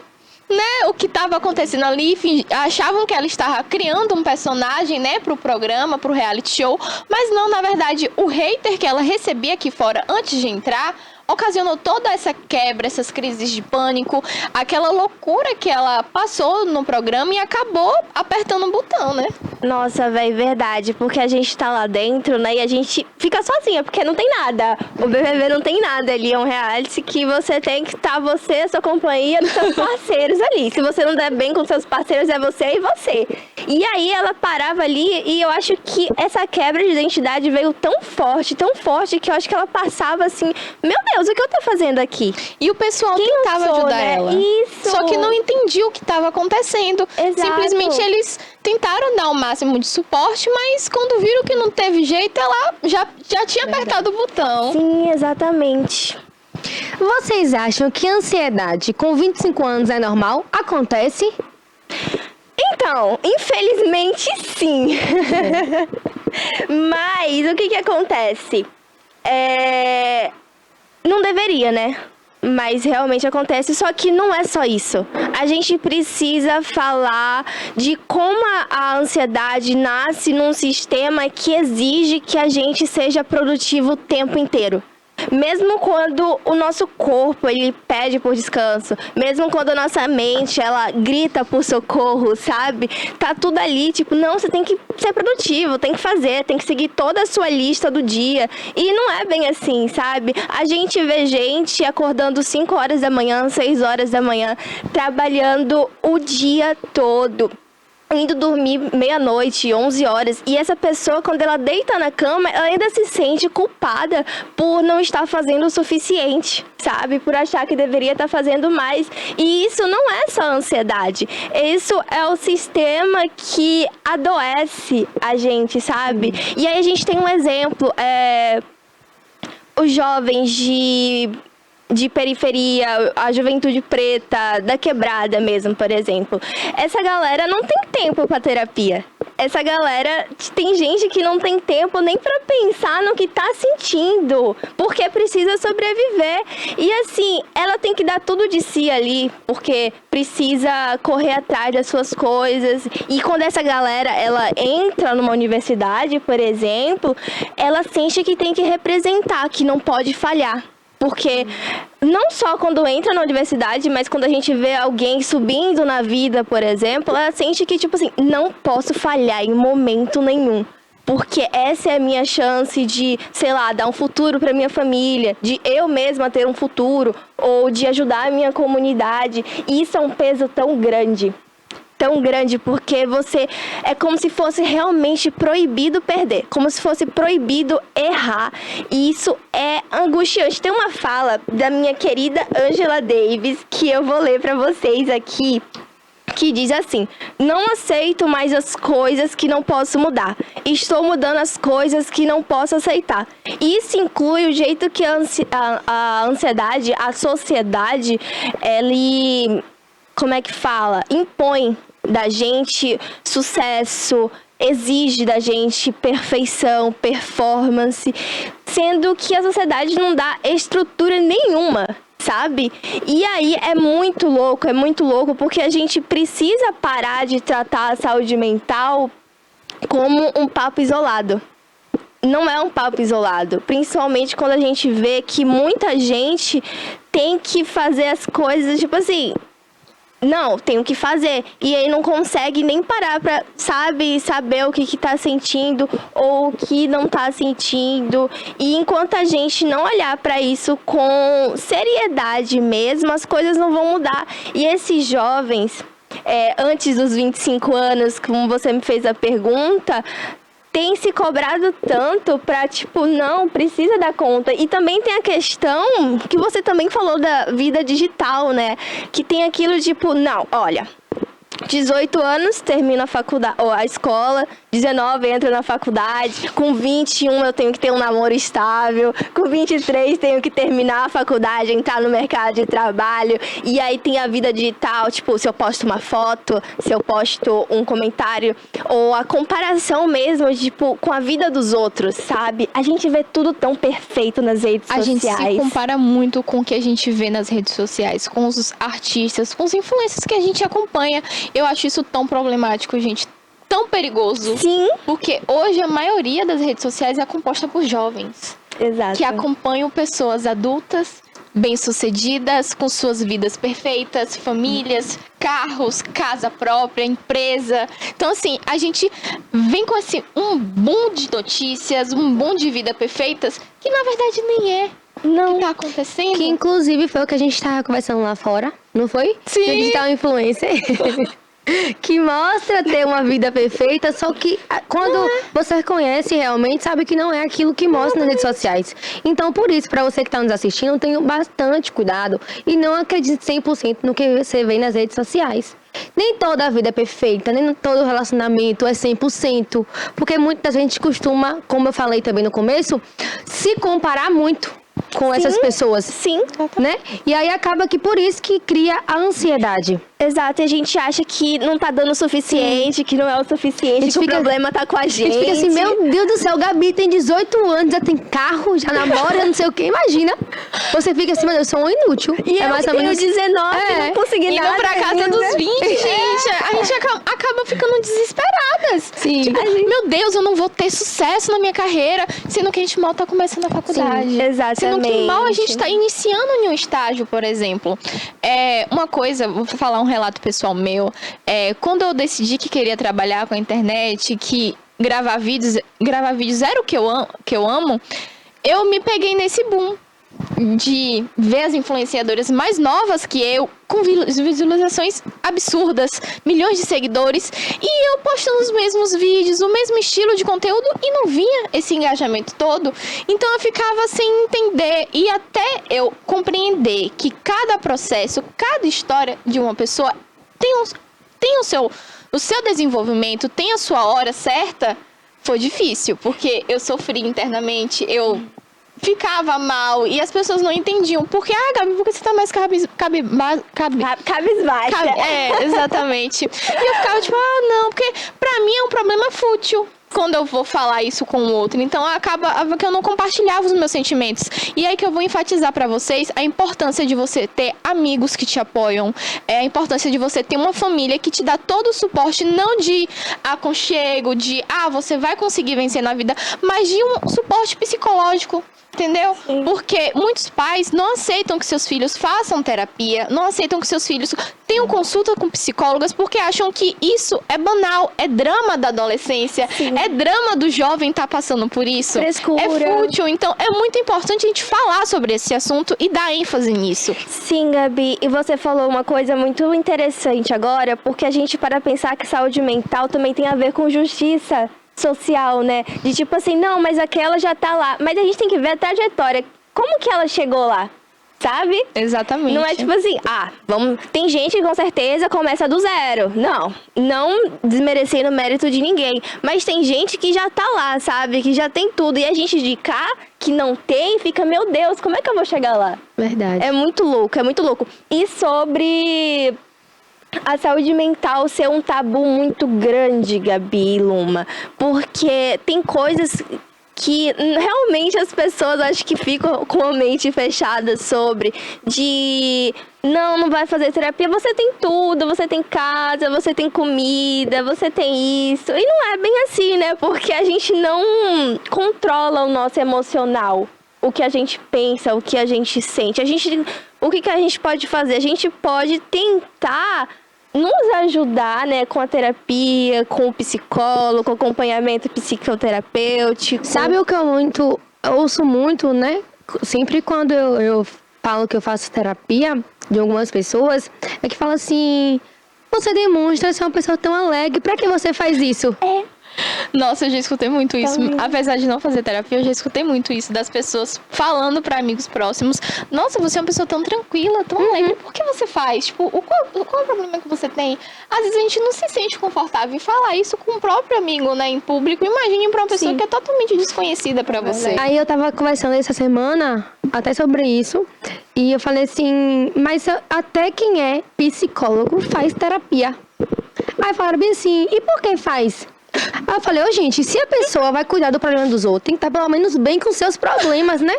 né, o que estava acontecendo ali, achavam que ela estava criando um personagem, né, pro programa, pro reality show, mas não, na verdade, o hater que ela recebia aqui fora antes de entrar ocasionou toda essa quebra, essas crises de pânico, aquela loucura que ela passou no programa e acabou apertando um botão, né? Nossa, velho, verdade. Porque a gente tá lá dentro, né? E a gente fica sozinha, porque não tem nada. O BBB não tem nada ali. É um reality que você tem que estar você, a sua companhia, dos seus parceiros ali. Se você não der bem com seus parceiros, é você e você. E aí ela parava ali e eu acho que essa quebra de identidade veio tão forte, que eu acho que ela passava assim, meu Deus, o que eu tô fazendo aqui? E o pessoal Quem tentava eu sou, ajudar né? ela. Isso. Só que não entendia o que estava acontecendo. Exato. Simplesmente eles tentaram dar o máximo de suporte, mas quando viram que não teve jeito, ela já tinha apertado o botão. Sim, exatamente. Vocês acham que a ansiedade com 25 anos é normal? Acontece? Então, infelizmente sim. Mas o que acontece? Não deveria, né? Mas realmente acontece, só que não é só isso. A gente precisa falar de como a ansiedade nasce num sistema que exige que a gente seja produtivo o tempo inteiro. Mesmo quando o nosso corpo, ele pede por descanso, mesmo quando a nossa mente, ela grita por socorro, sabe? Tá tudo ali, tipo, não, você tem que ser produtivo, tem que fazer, tem que seguir toda a sua lista do dia. E não é bem assim, sabe? A gente vê gente acordando 5 horas da manhã, 6 horas da manhã, trabalhando o dia todo, indo dormir meia-noite, 11 horas. E essa pessoa, quando ela deita na cama, ela ainda se sente culpada por não estar fazendo o suficiente, sabe? Por achar que deveria estar fazendo mais. E isso não é só ansiedade. Isso é o sistema que adoece a gente, sabe? E aí a gente tem um exemplo. Os jovens de periferia, a juventude preta, da quebrada mesmo, por exemplo. Essa galera não tem tempo para terapia. Essa galera, tem gente que não tem tempo nem para pensar no que tá sentindo, porque precisa sobreviver. E assim, ela tem que dar tudo de si ali, porque precisa correr atrás das suas coisas. E quando essa galera, ela entra numa universidade, por exemplo, ela sente que tem que representar, que não pode falhar. Porque não só quando entra na universidade, mas quando a gente vê alguém subindo na vida, por exemplo, ela sente que, tipo assim, não posso falhar em momento nenhum. Porque essa é a minha chance de, sei lá, dar um futuro para minha família, de eu mesma ter um futuro, ou de ajudar a minha comunidade. E isso é um peso tão grande. Tão grande, porque você é como se fosse realmente proibido perder, como se fosse proibido errar. E isso é angustiante. Tem uma fala da minha querida Angela Davis que eu vou ler para vocês aqui, que diz assim: não aceito mais as coisas que não posso mudar. Estou mudando as coisas que não posso aceitar. E isso inclui o jeito que a ansiedade, a sociedade, ele, como é que fala? Impõe da gente sucesso, exige da gente perfeição, performance, sendo que a sociedade não dá estrutura nenhuma, sabe? E aí é muito louco, porque a gente precisa parar de tratar a saúde mental como um papo isolado. Não é um papo isolado, principalmente quando a gente vê que muita gente tem que fazer as coisas, tipo assim, não, tenho que fazer. E aí não consegue nem parar pra, saber o que tá sentindo ou o que não tá sentindo. E enquanto a gente não olhar pra isso com seriedade mesmo, as coisas não vão mudar. E esses jovens, antes dos 25 anos, como você me fez a pergunta, tem se cobrado tanto pra, tipo, não, precisa dar conta. E também tem a questão que você também falou da vida digital, né? Que tem aquilo, tipo, não, olha, 18 anos, termino a faculdade, ou a escola, 19 entro na faculdade, com 21 eu tenho que ter um namoro estável, com 23 tenho que terminar a faculdade, entrar no mercado de trabalho, e aí tem a vida digital, tipo, se eu posto uma foto, se eu posto um comentário, ou a comparação mesmo, tipo, com a vida dos outros, sabe? A gente vê tudo tão perfeito nas redes sociais. A gente se compara muito com o que a gente vê nas redes sociais, com os artistas, com os influencers que a gente acompanha. Eu acho isso tão problemático, gente. Tão perigoso. Sim. Porque hoje a maioria das redes sociais é composta por jovens. Exato. Que acompanham pessoas adultas, bem-sucedidas, com suas vidas perfeitas, famílias, carros, casa própria, empresa. Então, assim, a gente vem com um boom de notícias, um boom de vida perfeitas, que na verdade nem é. Não. O que tá acontecendo? Que inclusive foi o que a gente tava conversando lá fora, não foi? Sim. Do digital influencer. Que mostra ter uma vida perfeita, só que quando você conhece realmente, sabe que não é aquilo que mostra nas redes sociais. Então, por isso, para você que está nos assistindo, tenha bastante cuidado e não acredite 100% no que você vê nas redes sociais. Nem toda a vida é perfeita, nem todo relacionamento é 100%, porque muita gente costuma, como eu falei também no começo, se comparar muito com essas pessoas. Sim. Né? E aí acaba que por isso que cria a ansiedade. Exato, e a gente acha que não tá dando o suficiente, que não é o suficiente, que o problema tá com a A gente. gente fica assim, meu Deus do céu, Gabi tem 18 anos, já tem carro, já namora, não sei o que, imagina. Você fica assim, meu Deus, eu sou um inútil. E eu mais que ou menos... tenho 19, não consegui nada. Indo pra casa ainda. dos 20, gente. A gente acaba ficando desesperadas. Sim. Tipo, meu Deus, eu não vou ter sucesso na minha carreira, sendo que a gente mal tá começando a faculdade. Sim, exatamente. Sendo que mal a gente tá iniciando em um estágio, por exemplo. Uma coisa, vou falar um relato pessoal meu. Quando eu decidi que queria trabalhar com a internet, que gravar vídeos era o que eu amo, eu me peguei nesse boom de ver as influenciadoras mais novas que eu, com visualizações absurdas, milhões de seguidores, e eu postando os mesmos vídeos, o mesmo estilo de conteúdo, e não vinha esse engajamento todo. Então eu ficava sem entender, e até eu compreender que cada processo, cada história de uma pessoa tem o seu desenvolvimento, tem a sua hora certa. Foi difícil, porque eu sofri internamente, eu ficava mal e as pessoas não entendiam. Porque, Gabi, por que você tá mais cabisbaixa? Exatamente. E eu ficava tipo, não, porque pra mim é um problema fútil quando eu vou falar isso com o outro. Então acaba que eu não compartilhava os meus sentimentos. E aí que eu vou enfatizar pra vocês a importância de você ter amigos que te apoiam, a importância de você ter uma família que te dá todo o suporte, não de aconchego, de você vai conseguir vencer na vida, mas de um suporte psicológico. Entendeu? Sim. Porque muitos pais não aceitam que seus filhos façam terapia, não aceitam que seus filhos tenham consulta com psicólogas, porque acham que isso é banal, é drama da adolescência, Sim. é drama do jovem estar passando por isso. Frescura. É fútil. Então, é muito importante a gente falar sobre esse assunto e dar ênfase nisso. Sim, Gabi, e você falou uma coisa muito interessante agora, porque a gente para pensar que saúde mental também tem a ver com justiça social, né? De tipo assim, não, mas aquela já tá lá. Mas a gente tem que ver a trajetória. Como que ela chegou lá? Sabe? Exatamente. Não é tipo assim, tem gente que com certeza começa do zero. Não desmerecendo o mérito de ninguém. Mas tem gente que já tá lá, sabe? Que já tem tudo. E a gente de cá, que não tem, fica, meu Deus, como é que eu vou chegar lá? Verdade. É muito louco, é muito louco. E sobre a saúde mental ser um tabu muito grande, Gabi e Luma, porque tem coisas que realmente as pessoas acho que ficam com a mente fechada sobre, de não vai fazer terapia, você tem tudo, você tem casa, você tem comida, você tem isso, e não é bem assim, né, porque a gente não controla o nosso emocional. o que a gente pensa, o que a gente sente. O que a gente pode fazer? A gente pode tentar nos ajudar, né, com a terapia, com o psicólogo, com o acompanhamento psicoterapêutico. Sabe o que eu ouço muito, né? Sempre quando eu falo que eu faço terapia de algumas pessoas, é que fala assim: você demonstra ser uma pessoa tão alegre, pra que você faz isso? Nossa, eu já escutei muito isso. Também. Apesar de não fazer terapia, eu já escutei muito isso das pessoas falando pra amigos próximos: nossa, você é uma pessoa tão tranquila, tão alegre, por que você faz? Tipo, qual é o problema que você tem? Às vezes a gente não se sente confortável em falar isso com o próprio amigo, né, em público. Imagine pra uma pessoa que é totalmente desconhecida pra você. Aí eu tava conversando essa semana até sobre isso, e eu falei assim: mas até quem é psicólogo faz terapia. Aí falaram bem assim: e por que faz? Aí eu falei: gente, se a pessoa vai cuidar do problema dos outros, tem que estar pelo menos bem com seus problemas, né?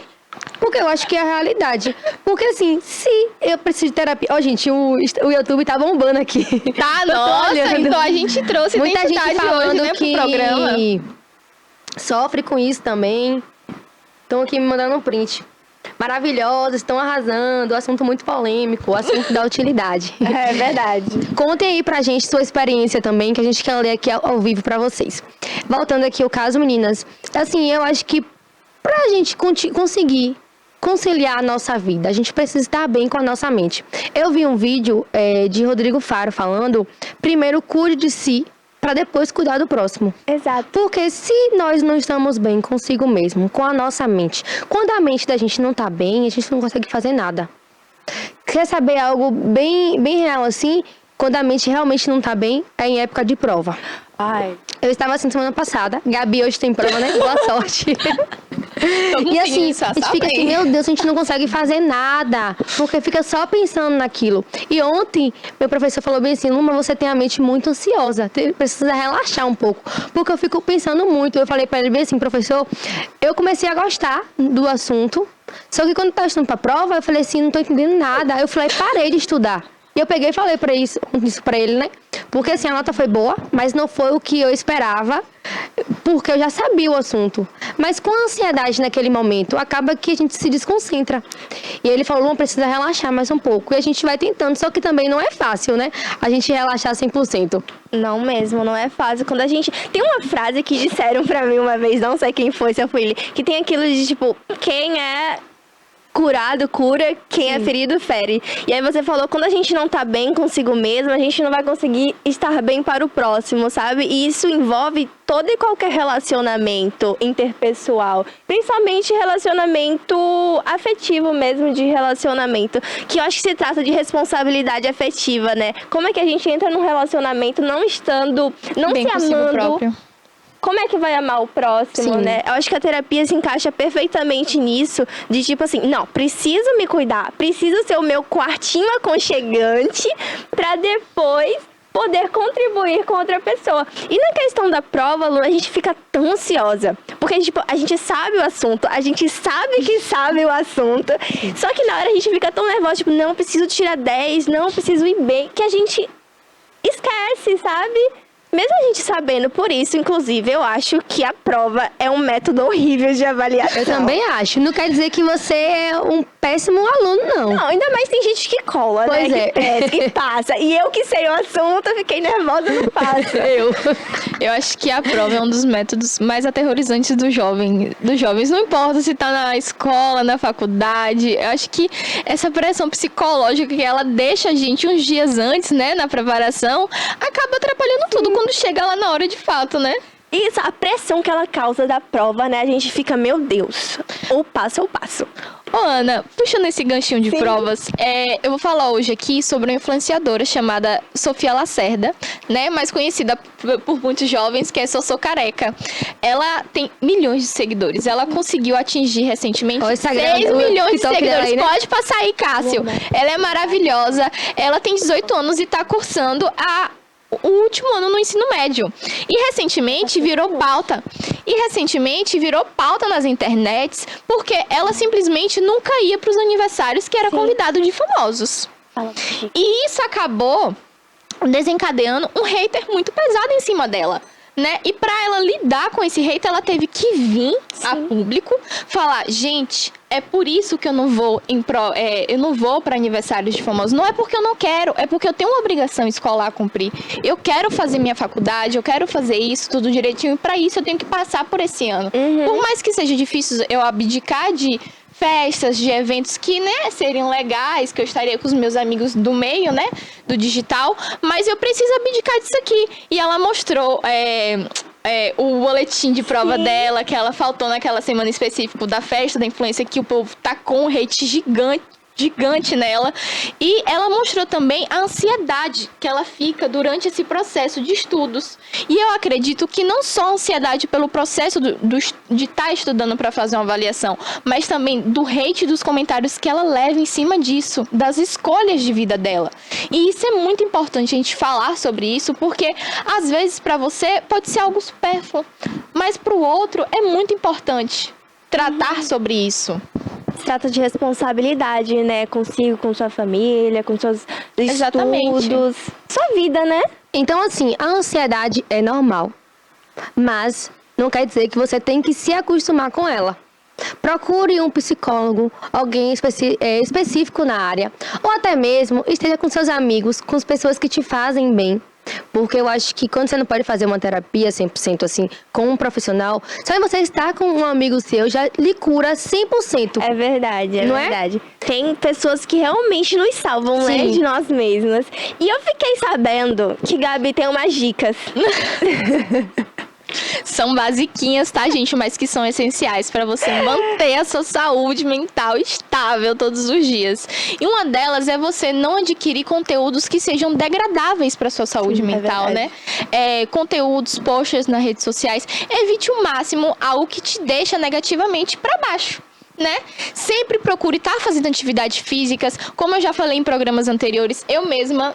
Porque eu acho que é a realidade. Porque assim, se eu preciso de terapia... Gente, o YouTube tá bombando aqui. Tá, Eu tô nossa, olhando. então a gente trouxe Muita gente identidade falando hoje, né, que pro programa. sofre com isso também. Estão aqui me mandando um print. Maravilhosas, estão arrasando, assunto muito polêmico, assunto da utilidade. É verdade. Contem aí pra gente sua experiência também, que a gente quer ler aqui ao vivo pra vocês. Voltando aqui ao caso, meninas, assim, eu acho que pra gente conseguir conciliar a nossa vida, a gente precisa estar bem com a nossa mente. Eu vi um vídeo de Rodrigo Faro falando: primeiro cuide de si, para depois cuidar do próximo. Exato. Porque se nós não estamos bem consigo mesmo, com a nossa mente, quando a mente da gente não tá bem, a gente não consegue fazer nada. Quer saber algo bem real assim? Quando a mente realmente não tá bem, é em época de prova. Ai. Eu estava assim semana passada. Gabi hoje tem prova, né? Boa sorte. E assim, a gente fica assim: meu Deus, a gente não consegue fazer nada, porque fica só pensando naquilo. E ontem, meu professor falou bem assim: Luma, você tem a mente muito ansiosa, precisa relaxar um pouco, porque eu fico pensando muito. Eu falei pra ele bem assim: professor, eu comecei a gostar do assunto, só que quando eu tava estudando pra prova, eu falei assim: não tô entendendo nada. Aí eu falei: parei de estudar. E eu peguei e falei isso pra ele, né? Porque assim, a nota foi boa, mas não foi o que eu esperava, porque eu já sabia o assunto. Mas com a ansiedade naquele momento, acaba que a gente se desconcentra. E ele falou: não, precisa relaxar mais um pouco. E a gente vai tentando, só que também não é fácil, né? A gente relaxar 100%. Não mesmo, não é fácil. Quando a gente... Tem uma frase que disseram pra mim uma vez, não sei quem foi, se eu fui ele, que tem aquilo de tipo: quem é curado, cura, quem é ferido, fere. E aí você falou, quando a gente não tá bem consigo mesmo, a gente não vai conseguir estar bem para o próximo, sabe? E isso envolve todo e qualquer relacionamento interpessoal, principalmente relacionamento afetivo mesmo, de relacionamento, que eu acho que se trata de responsabilidade afetiva, né? Como é que a gente entra num relacionamento não estando, não bem se amando, próprio. como é que vai amar o próximo, Sim. né? Eu acho que a terapia se encaixa perfeitamente nisso, de tipo assim, não, preciso me cuidar, preciso ser o meu quartinho aconchegante pra depois poder contribuir com outra pessoa. E na questão da prova, Lu, a gente fica tão ansiosa, porque tipo, a gente sabe o assunto, a gente sabe que sabe o assunto, só que na hora a gente fica tão nervosa, tipo, não, preciso tirar 10, não, preciso ir bem, que a gente esquece, sabe? Mesmo a gente sabendo por isso, inclusive, eu acho que a prova é um método horrível de avaliação. Eu também acho. Não quer dizer que você é um péssimo aluno, não. Não, ainda mais tem gente que cola, Pois né? é. Que pesca, que passa. E eu que sei o assunto, fiquei nervosa, não passo. Eu acho que a prova é um dos métodos mais aterrorizantes dos jovens. Não importa se tá na escola, na faculdade. Eu acho que essa pressão psicológica que ela deixa a gente uns dias antes, né, na preparação, acaba atrapalhando tudo quando chega lá na hora de fato, né? Isso, a pressão que ela causa da prova, né? A gente fica, meu Deus, ou passo ou passo. Ô, Ana, puxando esse ganchinho de provas, eu vou falar hoje aqui sobre uma influenciadora chamada Sofia Lacerda, né? Mais conhecida por muitos jovens, que é Sossô Careca. Ela tem milhões de seguidores. Ela conseguiu atingir recentemente 6 milhões de seguidores. Aí, né? Pode passar aí, Cássio. Ela é maravilhosa. Ela tem 18 anos e tá cursando o último ano no ensino médio. E recentemente virou pauta. Nas internets, porque ela simplesmente nunca ia para os aniversários que era convidado de famosos. E isso acabou desencadeando um hater muito pesado em cima dela, né? E para ela lidar com esse hate, ela teve que vir a público falar, gente, é por isso que eu não vou eu não vou para aniversários de famosos. Não é porque eu não quero, é porque eu tenho uma obrigação escolar a cumprir. Eu quero fazer minha faculdade, eu quero fazer isso tudo direitinho, e para isso eu tenho que passar por esse ano. Por mais que seja difícil eu abdicar de festas, de eventos que, né, seriam legais, que eu estaria com os meus amigos do meio, né, do digital, mas eu preciso abdicar disso aqui. E ela mostrou o boletim de prova dela, que ela faltou naquela semana específica da festa da influência, que o povo tacou um hate gigante nela. E ela mostrou também a ansiedade que ela fica durante esse processo de estudos. E eu acredito que não só a ansiedade pelo processo de estar estudando para fazer uma avaliação, mas também do hate dos comentários que ela leva em cima disso, das escolhas de vida dela. E isso é muito importante a gente falar sobre isso, porque às vezes para você pode ser algo supérfluo, mas para o outro é muito importante tratar sobre isso. Se trata de responsabilidade, né? Consigo, com sua família, com seus estudos. Sua vida, né? Então, assim, a ansiedade é normal, mas não quer dizer que você tem que se acostumar com ela. Procure um psicólogo, alguém específico na área, ou até mesmo esteja com seus amigos, com as pessoas que te fazem bem. Porque eu acho que quando você não pode fazer uma terapia 100% assim, com um profissional, só em você estar com um amigo seu já lhe cura 100%. É verdade, não verdade. Tem pessoas que realmente nos salvam, né, de nós mesmas. E eu fiquei sabendo que Gabi tem umas dicas. São basiquinhas, tá, gente? Mas que são essenciais para você manter a sua saúde mental estável todos os dias. E uma delas é você não adquirir conteúdos que sejam degradáveis para sua saúde mental, né? Conteúdos, posts nas redes sociais. Evite o máximo algo que te deixa negativamente para baixo, né? Sempre procure estar fazendo atividades físicas. Como eu já falei em programas anteriores, eu mesma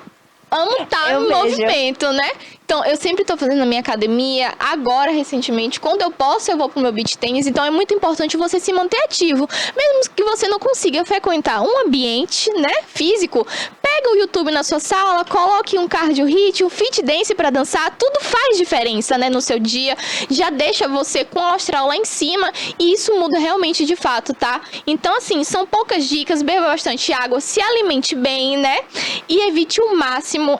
amo estar em movimento, né? Então, eu sempre tô fazendo a minha academia. Agora, recentemente, quando eu posso, eu vou pro meu beach tênis. Então, é muito importante você se manter ativo. Mesmo que você não consiga frequentar um ambiente, né, físico, pega o YouTube na sua sala, coloque um cardio hit, um fit dance pra dançar. Tudo faz diferença, né, no seu dia. Já deixa você com o astral lá em cima. E isso muda realmente de fato, tá? Então, assim, são poucas dicas. Beba bastante água, se alimente bem, né? E evite o máximo,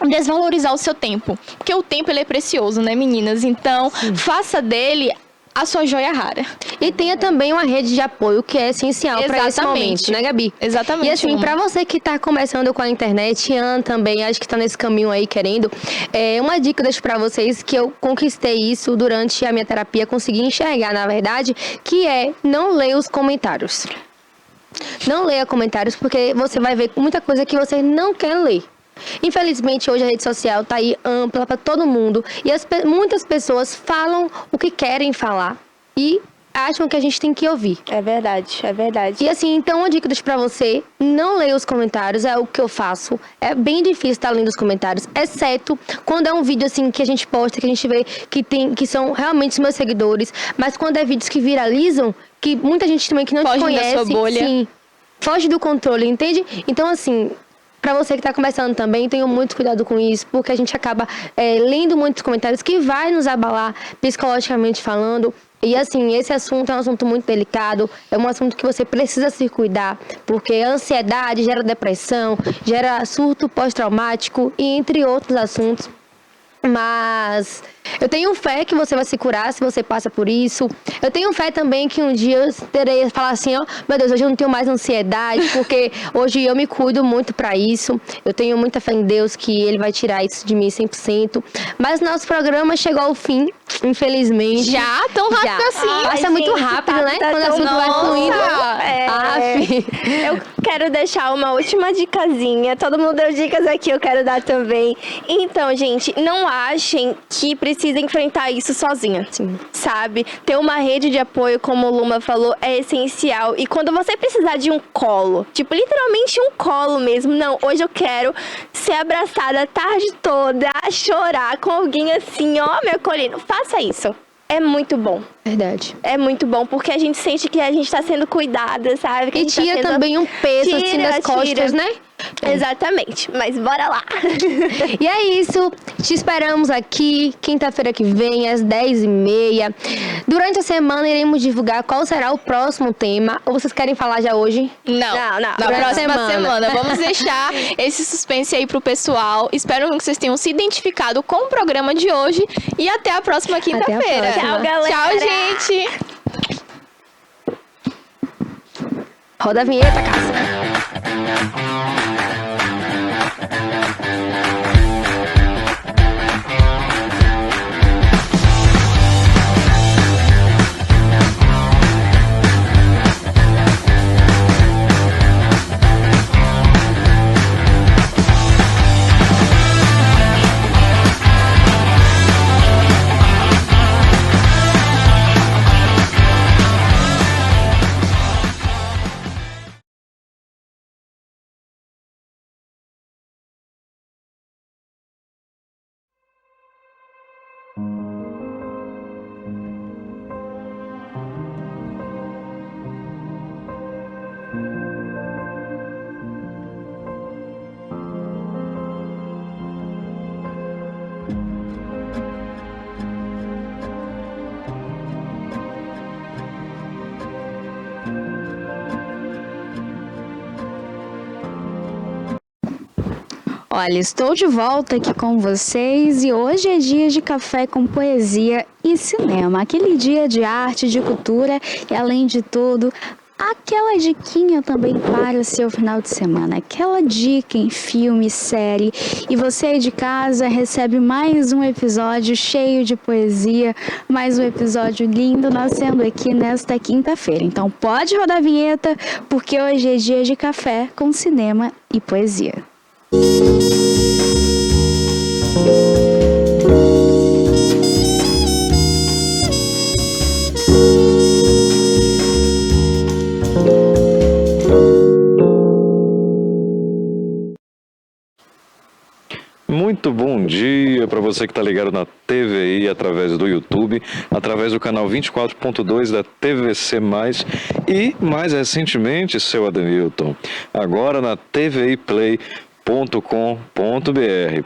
desvalorizar o seu tempo, porque o tempo ele é precioso, né, meninas? Então, faça dele a sua joia rara. E tenha também uma rede de apoio que é essencial para esse momento, né, Gabi? Exatamente. E assim, para você que tá começando com a internet, Ian também, acho que tá nesse caminho aí querendo, uma dica que eu deixo para vocês, que eu conquistei isso durante a minha terapia, consegui enxergar, na verdade, que é não ler os comentários. Não leia comentários, porque você vai ver muita coisa que você não quer ler. Infelizmente, hoje a rede social tá aí ampla para todo mundo e muitas pessoas falam o que querem falar e acham que a gente tem que ouvir. É verdade, é verdade. E assim, então uma dica que eu deixo pra você, não leia os comentários, é o que eu faço. É bem difícil estar lendo os comentários, exceto quando é um vídeo assim que a gente posta, que a gente vê que são realmente os meus seguidores, mas quando é vídeos que viralizam, que muita gente também que não te conhece, da sua bolha. Sim, foge do controle, entende? Então assim, pra você que tá começando também, tenham muito cuidado com isso, porque a gente acaba lendo muitos comentários que vai nos abalar psicologicamente falando. E assim, esse assunto é um assunto muito delicado, é um assunto que você precisa se cuidar, porque a ansiedade gera depressão, gera surto pós-traumático e entre outros assuntos. Mas eu tenho fé que você vai se curar se você passa por isso. Eu tenho fé também que um dia eu terei falar assim, ó, meu Deus, hoje eu não tenho mais ansiedade, porque hoje eu me cuido muito pra isso. Eu tenho muita fé em Deus que Ele vai tirar isso de mim 100%. Mas nosso programa chegou ao fim, infelizmente. Já? Tão rápido assim? Passa muito rápido, né? Quando o assunto vai fluindo. Eu quero deixar uma última dicasinha. Todo mundo deu dicas aqui, eu quero dar também. Então, gente, não achem que precisa enfrentar isso sozinha, sabe? Ter uma rede de apoio, como o Luma falou, é essencial. E quando você precisar de um colo, tipo, literalmente um colo mesmo, não, hoje eu quero ser abraçada a tarde toda, a chorar com alguém assim, ó, me acolhendo. Faça isso. É muito bom. Verdade. É muito bom, porque a gente sente que a gente tá sendo cuidada, sabe? Que e tira também um peso assim das costas, né? Exatamente, mas bora lá. E é isso, te esperamos aqui quinta-feira que vem, às 10h30. Durante a semana iremos divulgar qual será o próximo tema. Ou vocês querem falar já hoje? Não. Na Durante a próxima semana. Vamos deixar esse suspense aí pro pessoal. Espero que vocês tenham se identificado com o programa de hoje. E até a próxima quinta-feira. próxima. Tchau, galera. Tchau, gente. Roda a vinheta, Cássia. Olha, estou de volta aqui com vocês e hoje é dia de café com poesia e cinema. Aquele dia de arte, de cultura e, além de tudo, aquela diquinha também para o seu final de semana. Aquela dica em filme, série. E você aí de casa recebe mais um episódio cheio de poesia, mais um episódio lindo nascendo aqui nesta quinta-feira. Então pode rodar a vinheta, porque hoje é dia de café com cinema e poesia. Muito bom dia para você que está ligado na TVI através do YouTube, através do canal 24.2 da TVC+, e mais recentemente, seu Ademilton, agora na tviplay.com.br.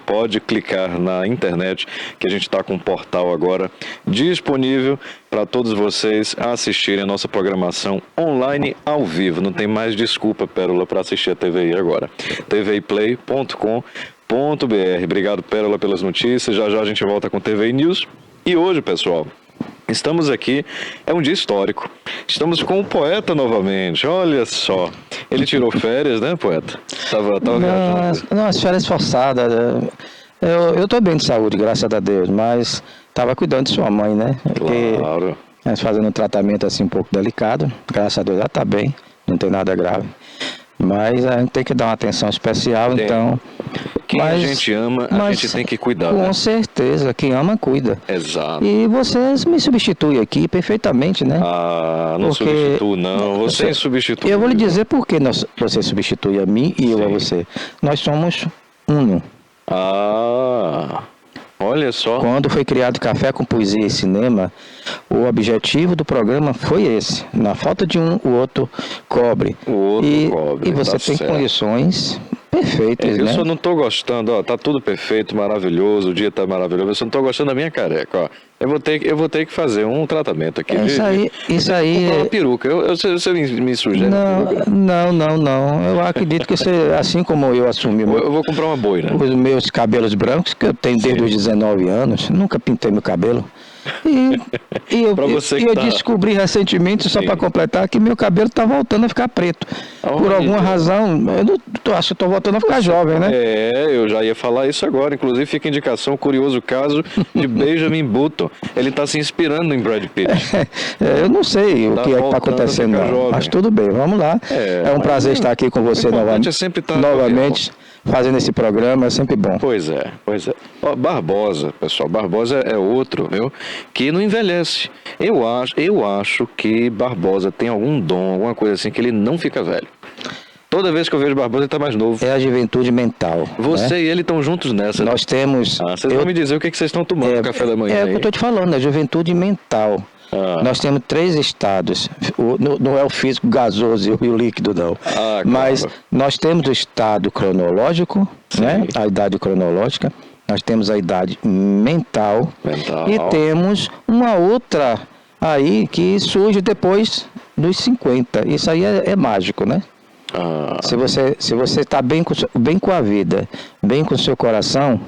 Pode clicar na internet que a gente está com um portal agora disponível para todos vocês assistirem a nossa programação online ao vivo. Não tem mais desculpa, Pérola, para assistir a TVI agora. tviplay.com.br. Obrigado, Pérola, pelas notícias. Já já a gente volta com TVI News. E hoje, pessoal, estamos aqui, é um dia histórico. Estamos com o poeta novamente, olha só. Ele tirou férias, né, poeta? Tava viajando. Não, as férias forçadas. Eu tô bem de saúde, graças a Deus, mas tava cuidando de sua mãe, né? Claro. Nós fazendo um tratamento assim um pouco delicado. Graças a Deus ela tá bem, não tem nada grave. Mas a gente tem que dar uma atenção especial, então... Quem a gente ama, a gente tem que cuidar, com né? certeza, quem ama, cuida. Exato. E você me substitui aqui perfeitamente, né? Ah, não Porque substituo não, você é substitui. Eu vou lhe dizer por que você substitui a mim e eu a você. Nós somos um. Ah, olha só. Quando foi criado Café com Poesia e Cinema, o objetivo do programa foi esse. Na falta de um, o outro cobre. O outro cobre, E você tá tem certo. condições perfeitas, Eu né? só não tô gostando, ó, tá tudo perfeito, maravilhoso, o dia tá maravilhoso, eu só não tô gostando da minha careca, ó. Eu vou ter que fazer um tratamento aqui. Isso aí Comprar uma peruca. Você me sugere uma peruca? Não. Eu acredito que você, assim como eu assumi Eu vou comprar uma boina. os meus cabelos brancos, que eu tenho desde os 19 anos, nunca pintei meu cabelo. Pra você que eu tá- descobri recentemente, só Sim. para completar, que meu cabelo tá voltando a ficar preto. Por Olha, alguma então. razão, eu não, acho que tô voltando a ficar jovem, né? Eu já ia falar isso agora. Inclusive, fica a indicação, curioso caso de Benjamin Button. Ele tá se inspirando em Brad Pitt. Eu não sei o Tá que é que tá voltando a acontecendo, ficar não. jovem. Mas tudo bem, vamos lá. É um mas prazer estar aqui com você o importante novamente. é sempre estar novamente, fazendo esse programa, é sempre bom. Pois é. Ó, Barbosa, pessoal, Barbosa é outro, viu? Que não envelhece. Eu acho que Barbosa tem algum dom, alguma coisa assim, que ele não fica velho. Toda vez que eu vejo Barbosa, ele tá mais novo. É a juventude mental. Você né? e ele estão juntos nessa. Nós temos... Vocês vão me dizer o que vocês estão tomando no café da manhã É o que aí. eu estou te falando, a juventude mental. Nós temos 3 estados. Não é o físico gasoso e o líquido, não. Claro. Mas nós temos o estado cronológico, né? A idade cronológica. Nós temos a idade mental. E temos uma outra aí que surge depois dos 50. Isso aí é mágico, né? Se você está bem com a vida, bem com o seu coração,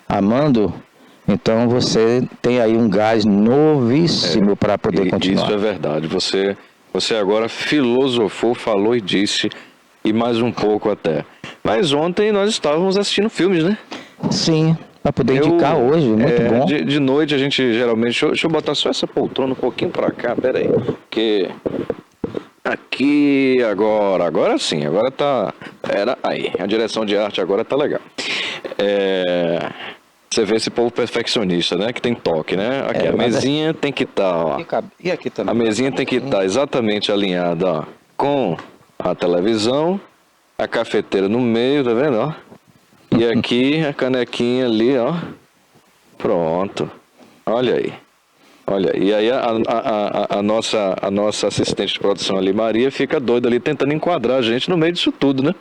amando, então você tem aí um gás novíssimo para poder continuar. Isso é verdade. Você agora filosofou, falou e disse, e mais um pouco até. Mas ontem nós estávamos assistindo filmes, né? Sim, para poder indicar hoje, muito bom. De noite a gente geralmente... Deixa eu botar só essa poltrona um pouquinho para cá, peraí. Porque... Aqui, agora sim, agora tá... Aí, a direção de arte agora tá legal. Você vê esse povo perfeccionista, né? Que tem toque, né? Aqui, a mesinha tem que estar, ó. E aqui também. A mesinha tem que estar exatamente alinhada, ó, com a televisão, a cafeteira no meio, tá vendo, ó? E aqui, a canequinha ali, ó. Pronto. Olha aí. Olha, e aí a nossa assistente de produção ali, Maria, fica doida ali tentando enquadrar a gente no meio disso tudo, né?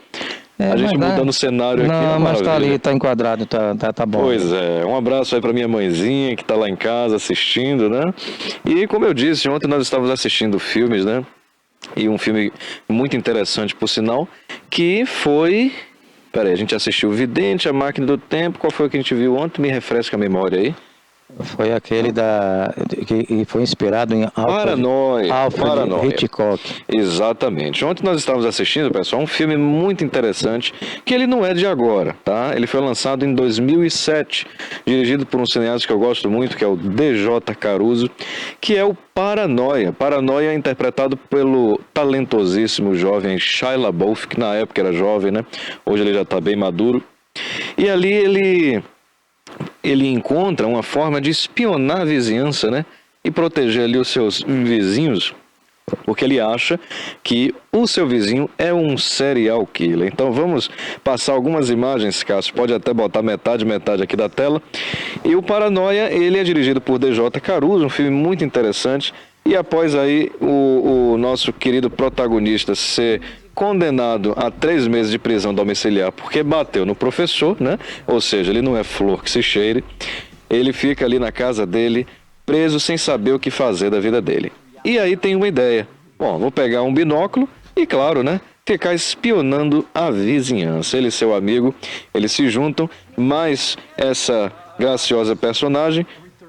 A gente mudando o cenário aqui. Não, mas tá ali, tá enquadrado, tá bom. Pois é, um abraço aí pra minha mãezinha que tá lá em casa assistindo, né? E como eu disse, ontem nós estávamos assistindo filmes, né? E um filme muito interessante, por sinal, que foi... Peraí, a gente assistiu O Vidente, A Máquina do Tempo. Qual foi o que a gente viu ontem? Me refresca a memória aí. Foi aquele que foi inspirado em Paranoia. Hitchcock. Exatamente. Ontem nós estávamos assistindo, pessoal, um filme muito interessante, que ele não é de agora, tá? Ele foi lançado em 2007, dirigido por um cineasta que eu gosto muito, que é o DJ Caruso, que é o Paranoia. Paranoia é interpretado pelo talentosíssimo jovem Shia LaBeouf, que na época era jovem, né? Hoje ele já está bem maduro. E ali ele encontra uma forma de espionar a vizinhança, né? E proteger ali os seus vizinhos, porque ele acha que o seu vizinho é um serial killer. Então vamos passar algumas imagens, Cássio, pode até botar metade aqui da tela. E o Paranoia, ele é dirigido por DJ Caruso, um filme muito interessante. E após aí o nosso querido protagonista ser condenado a 3 meses de prisão domiciliar porque bateu no professor, né? Ou seja, ele não é flor que se cheire. Ele fica ali na casa dele, preso sem saber o que fazer da vida dele. E aí tem uma ideia. Bom, vou pegar um binóculo e, claro, né? Ficar espionando a vizinhança. Ele e seu amigo, eles se juntam, mais essa graciosa personagem,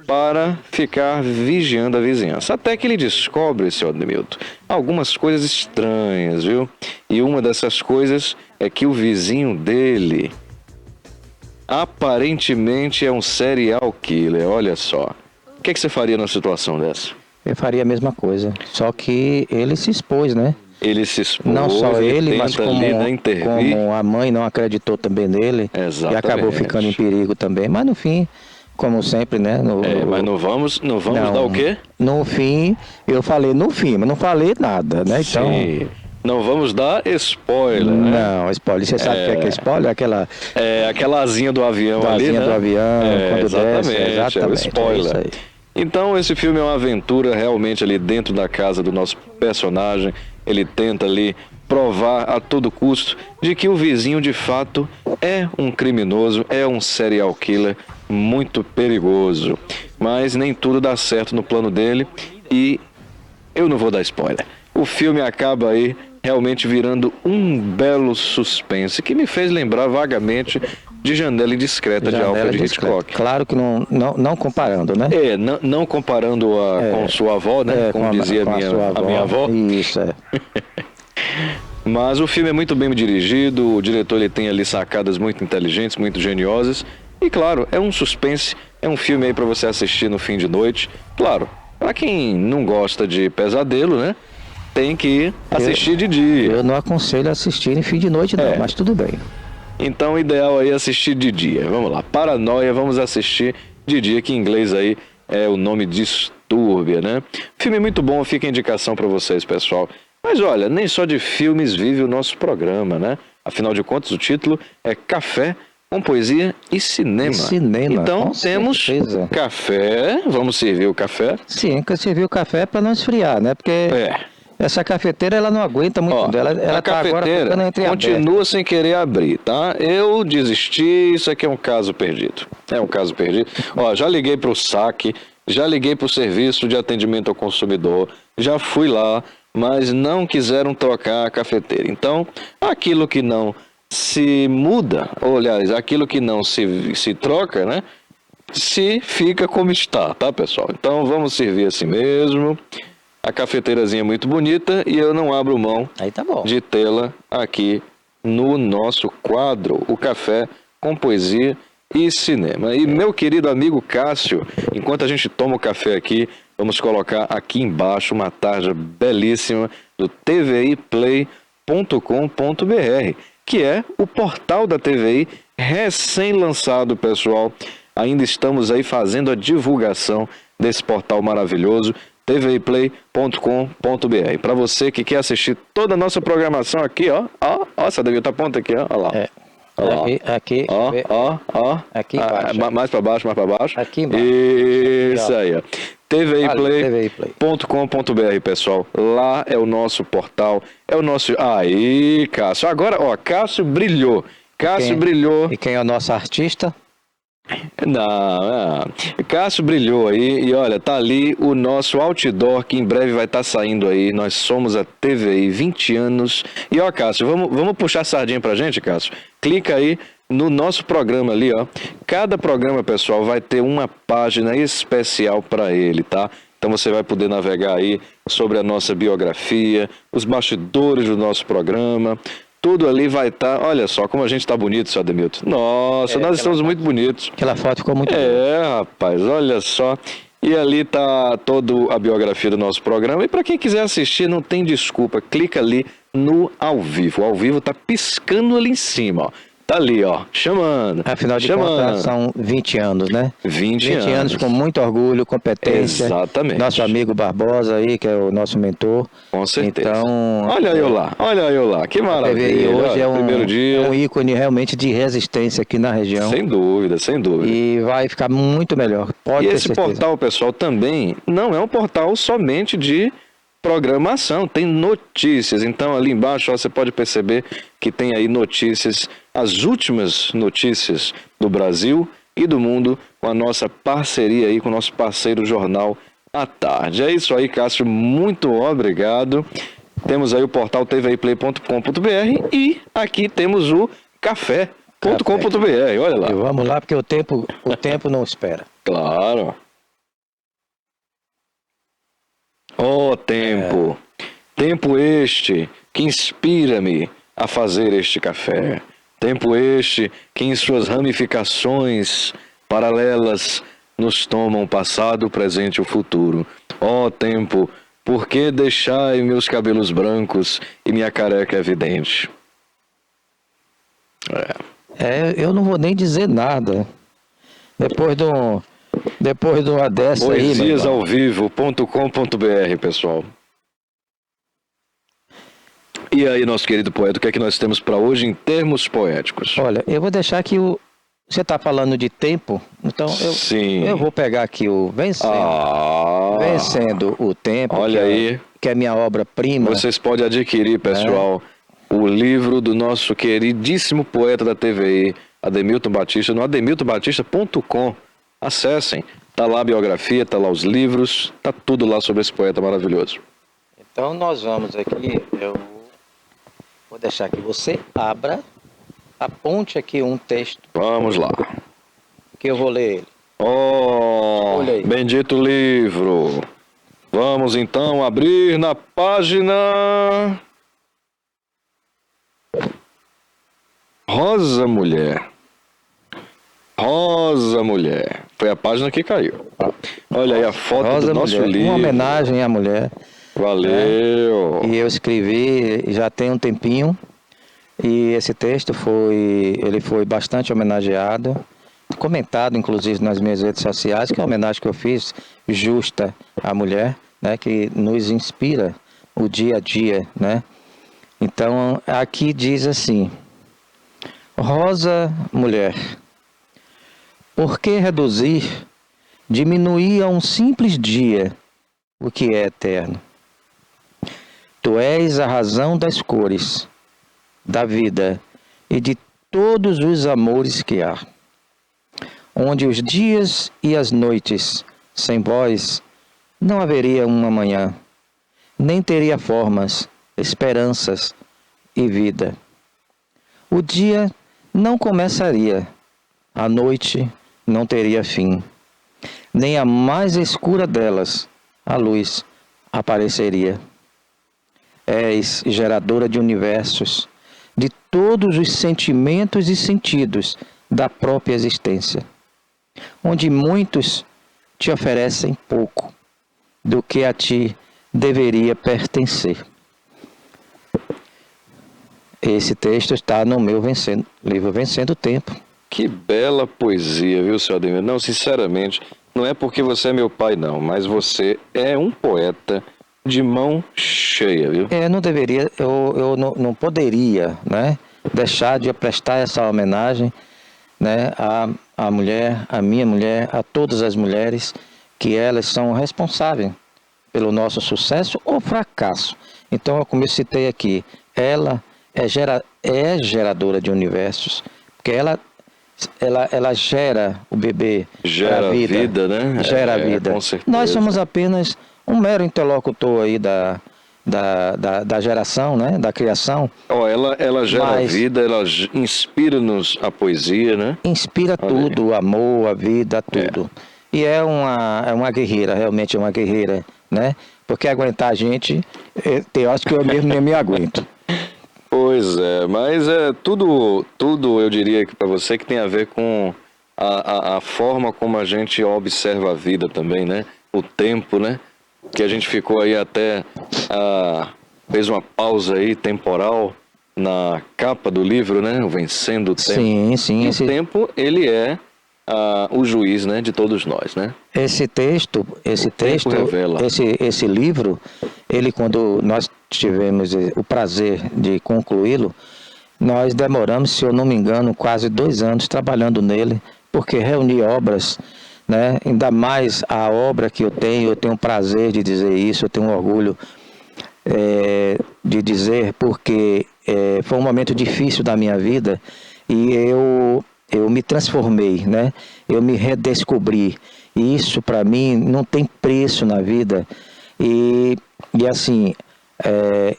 para ficar vigiando a vizinhança. Até que ele descobre, senhor Ademilton, algumas coisas estranhas, viu? E uma dessas coisas é que o vizinho dele aparentemente é um serial killer, olha só. O que você faria numa situação dessa? Eu faria a mesma coisa, só que ele se expôs, né? Ele se expôs, não só ele, mas como a mãe não acreditou também nele. Exatamente. E acabou ficando em perigo também, mas no fim... Como sempre, né? Mas não vamos dar o quê? No fim, eu falei no fim, mas não falei nada, né? Então, sim. Não vamos dar spoiler, né? Não, spoiler. Você sabe o que é spoiler? Aquela asinha do avião ali, né? Asinha do avião, quando desce. Exatamente, é o spoiler. aí. Então, esse filme é uma aventura realmente ali dentro da casa do nosso personagem. Ele tenta ali provar a todo custo de que o vizinho de fato é um criminoso, é um serial killer muito perigoso. Mas nem tudo dá certo no plano dele e eu não vou dar spoiler. O filme acaba aí realmente virando um belo suspense que me fez lembrar vagamente de Janela Indiscreta de Alfred Hitchcock. Claro que não comparando, né? Não comparando com sua avó, né? Como dizia a minha avó. Isso, Mas o filme é muito bem dirigido, o diretor ele tem ali sacadas muito inteligentes, muito geniosas. E claro, é um suspense, é um filme aí para você assistir no fim de noite. Claro, para quem não gosta de pesadelo, né? Tem que assistir de dia. Eu não aconselho assistir em fim de noite não, mas tudo bem. Então o ideal aí é assistir de dia. Vamos lá, Paranoia, vamos assistir de dia, que em inglês aí é o nome Distúrbia, né? Filme muito bom, fica a indicação para vocês, pessoal. Mas olha, nem só de filmes vive o nosso programa, né? Afinal de contas, o título é Café com poesia e cinema. Então temos café, vamos servir o café. Sim, que servir o café para não esfriar, né? Porque essa cafeteira ela não aguenta muito. Ela a cafeteira agora continua sem querer abrir, tá? Eu desisti, isso aqui é um caso perdido. É um caso perdido. Já liguei para o saque, já liguei para o serviço de atendimento ao consumidor, já fui lá, mas não quiseram trocar a cafeteira. Então, aquilo que não se muda, ou aliás, aquilo que não se troca, né? Se fica como está, tá, pessoal? Então, vamos servir assim mesmo. A cafeteirazinha é muito bonita e eu não abro mão de tê-la aqui no nosso quadro, o Café com Poesia e Cinema. E meu querido amigo Cássio, enquanto a gente toma o café aqui, vamos colocar aqui embaixo uma tarja belíssima do tviplay.com.br, que é o portal da TVI recém-lançado, pessoal. Ainda estamos aí fazendo a divulgação desse portal maravilhoso, tviplay.com.br. Para você que quer assistir toda a nossa programação aqui, ó, essa da outra ponta aqui, ó lá. Aqui embaixo. Mais para baixo. Aqui embaixo. Isso aí, ó. tviplay.com.br, pessoal. Lá é o nosso portal, é o nosso... Aí, Cássio. Agora, Cássio brilhou. Brilhou. E quem é o nosso artista? Não. Cássio brilhou aí e olha, tá ali o nosso outdoor que em breve vai estar saindo aí. Nós somos a TVI 20 anos. E Cássio, vamos puxar a sardinha pra gente, Cássio? Clica aí no nosso programa ali, ó. Cada programa, pessoal, vai ter uma página especial para ele, tá? Então você vai poder navegar aí sobre a nossa biografia, os bastidores do nosso programa. Tudo ali vai estar, olha só como a gente está bonito, seu Ademilton. Nossa, nós estamos muito bonitos. Aquela foto ficou muito boa. Rapaz, olha só. E ali tá toda a biografia do nosso programa. E para quem quiser assistir, não tem desculpa. Clica ali no ao vivo. O ao vivo tá piscando ali em cima, ó. Tá ali, ó, chamando. Afinal de contas, são 20 anos, né? 20 anos com muito orgulho, competência. Exatamente. Nosso amigo Barbosa aí, que é o nosso mentor. Com certeza. Então, olha eu lá, que maravilha. E hoje primeiro dia. É um ícone realmente de resistência aqui na região. Sem dúvida. E vai ficar muito melhor, pode ter certeza. E esse portal, pessoal, também não é um portal somente de programação, tem notícias. Então ali embaixo você pode perceber que tem aí notícias, as últimas notícias do Brasil e do mundo, com a nossa parceria aí, com o nosso parceiro Jornal à Tarde. É isso aí, Cássio, muito obrigado. Temos aí o portal tviplay.com.br e aqui temos o café.com.br, olha lá. E vamos lá, porque o tempo não espera. Claro. Tempo. Tempo este que inspira-me a fazer este café. Tempo este que em suas ramificações paralelas nos tomam o passado, o presente e o futuro. Tempo, por que deixai meus cabelos brancos e minha careca evidente? Eu não vou nem dizer nada. Depois de uma dessa aí, Poesiasalvivo.com.br, pessoal. E aí, nosso querido poeta, o que é que nós temos para hoje em termos poéticos? Olha, eu vou deixar aqui você está falando de tempo, então eu vou pegar aqui o Vencendo o Tempo. Olha aí. Que é minha obra-prima. Vocês podem adquirir, pessoal, o livro do nosso queridíssimo poeta da TVI, Ademilton Batista, no ademiltonbatista.com. Acessem, tá lá a biografia, tá lá os livros, tá tudo lá sobre esse poeta maravilhoso. Então nós vamos aqui, eu vou deixar que você aponte aqui um texto. Vamos lá. Que eu vou ler ele. Bendito livro. Vamos então abrir na página... Rosa Mulher. Foi a página que caiu. Olha aí a foto Rosa do nosso Mulher. livro. Uma homenagem à mulher. Valeu. E eu escrevi já tem um tempinho. E esse texto foi bastante homenageado. Comentado, inclusive, nas minhas redes sociais, que é a homenagem que eu fiz justa à mulher, né, que nos inspira o dia a dia, né? Então, aqui diz assim: Rosa, mulher, por que reduzir, diminuir a um simples dia o que é eterno? Tu és a razão das cores, da vida e de todos os amores que há. Onde os dias e as noites, sem vós, não haveria uma manhã, nem teria formas, esperanças e vida. O dia não começaria, a noite não teria fim, nem a mais escura delas, a luz, apareceria. És geradora de universos, de todos os sentimentos e sentidos da própria existência, onde muitos te oferecem pouco do que a ti deveria pertencer. Esse texto está no meu livro Vencendo o Tempo. Que bela poesia, viu, seu Ademir? Não, sinceramente, não é porque você é meu pai, não, mas você é um poeta de mão cheia, viu? Não deveria, eu não poderia, né, deixar de prestar essa homenagem, né, à mulher, à minha mulher, a todas as mulheres, que elas são responsáveis pelo nosso sucesso ou fracasso. Então, como eu citei aqui, ela é geradora de universos, porque ela gera o bebê, gera a vida, né? Gera a vida. Com certeza. Nós somos apenas um mero interlocutor aí da geração, né? Da criação. Ela gera a vida, ela inspira-nos a poesia, né? Inspira tudo, o amor, a vida, tudo. E é uma guerreira, realmente é uma guerreira, né? Porque aguentar a gente, eu acho que eu mesmo nem me aguento. Pois é, mas é tudo eu diria que para você que tem a ver com a forma como a gente observa a vida também, né? O tempo, né? Que a gente ficou aí até, fez uma pausa aí temporal na capa do livro, né? O Vencendo o Tempo. Sim. E o tempo, ele é o juiz, né? De todos nós, né? Esse livro, ele, quando nós tivemos o prazer de concluí-lo, nós demoramos, se eu não me engano, quase 2 anos trabalhando nele, porque reunir obras, né? Ainda mais a obra que eu tenho o prazer de dizer isso, eu tenho orgulho de dizer, porque foi um momento difícil da minha vida e eu me transformei, né? Eu me redescobri. E isso, para mim, não tem preço na vida. E assim,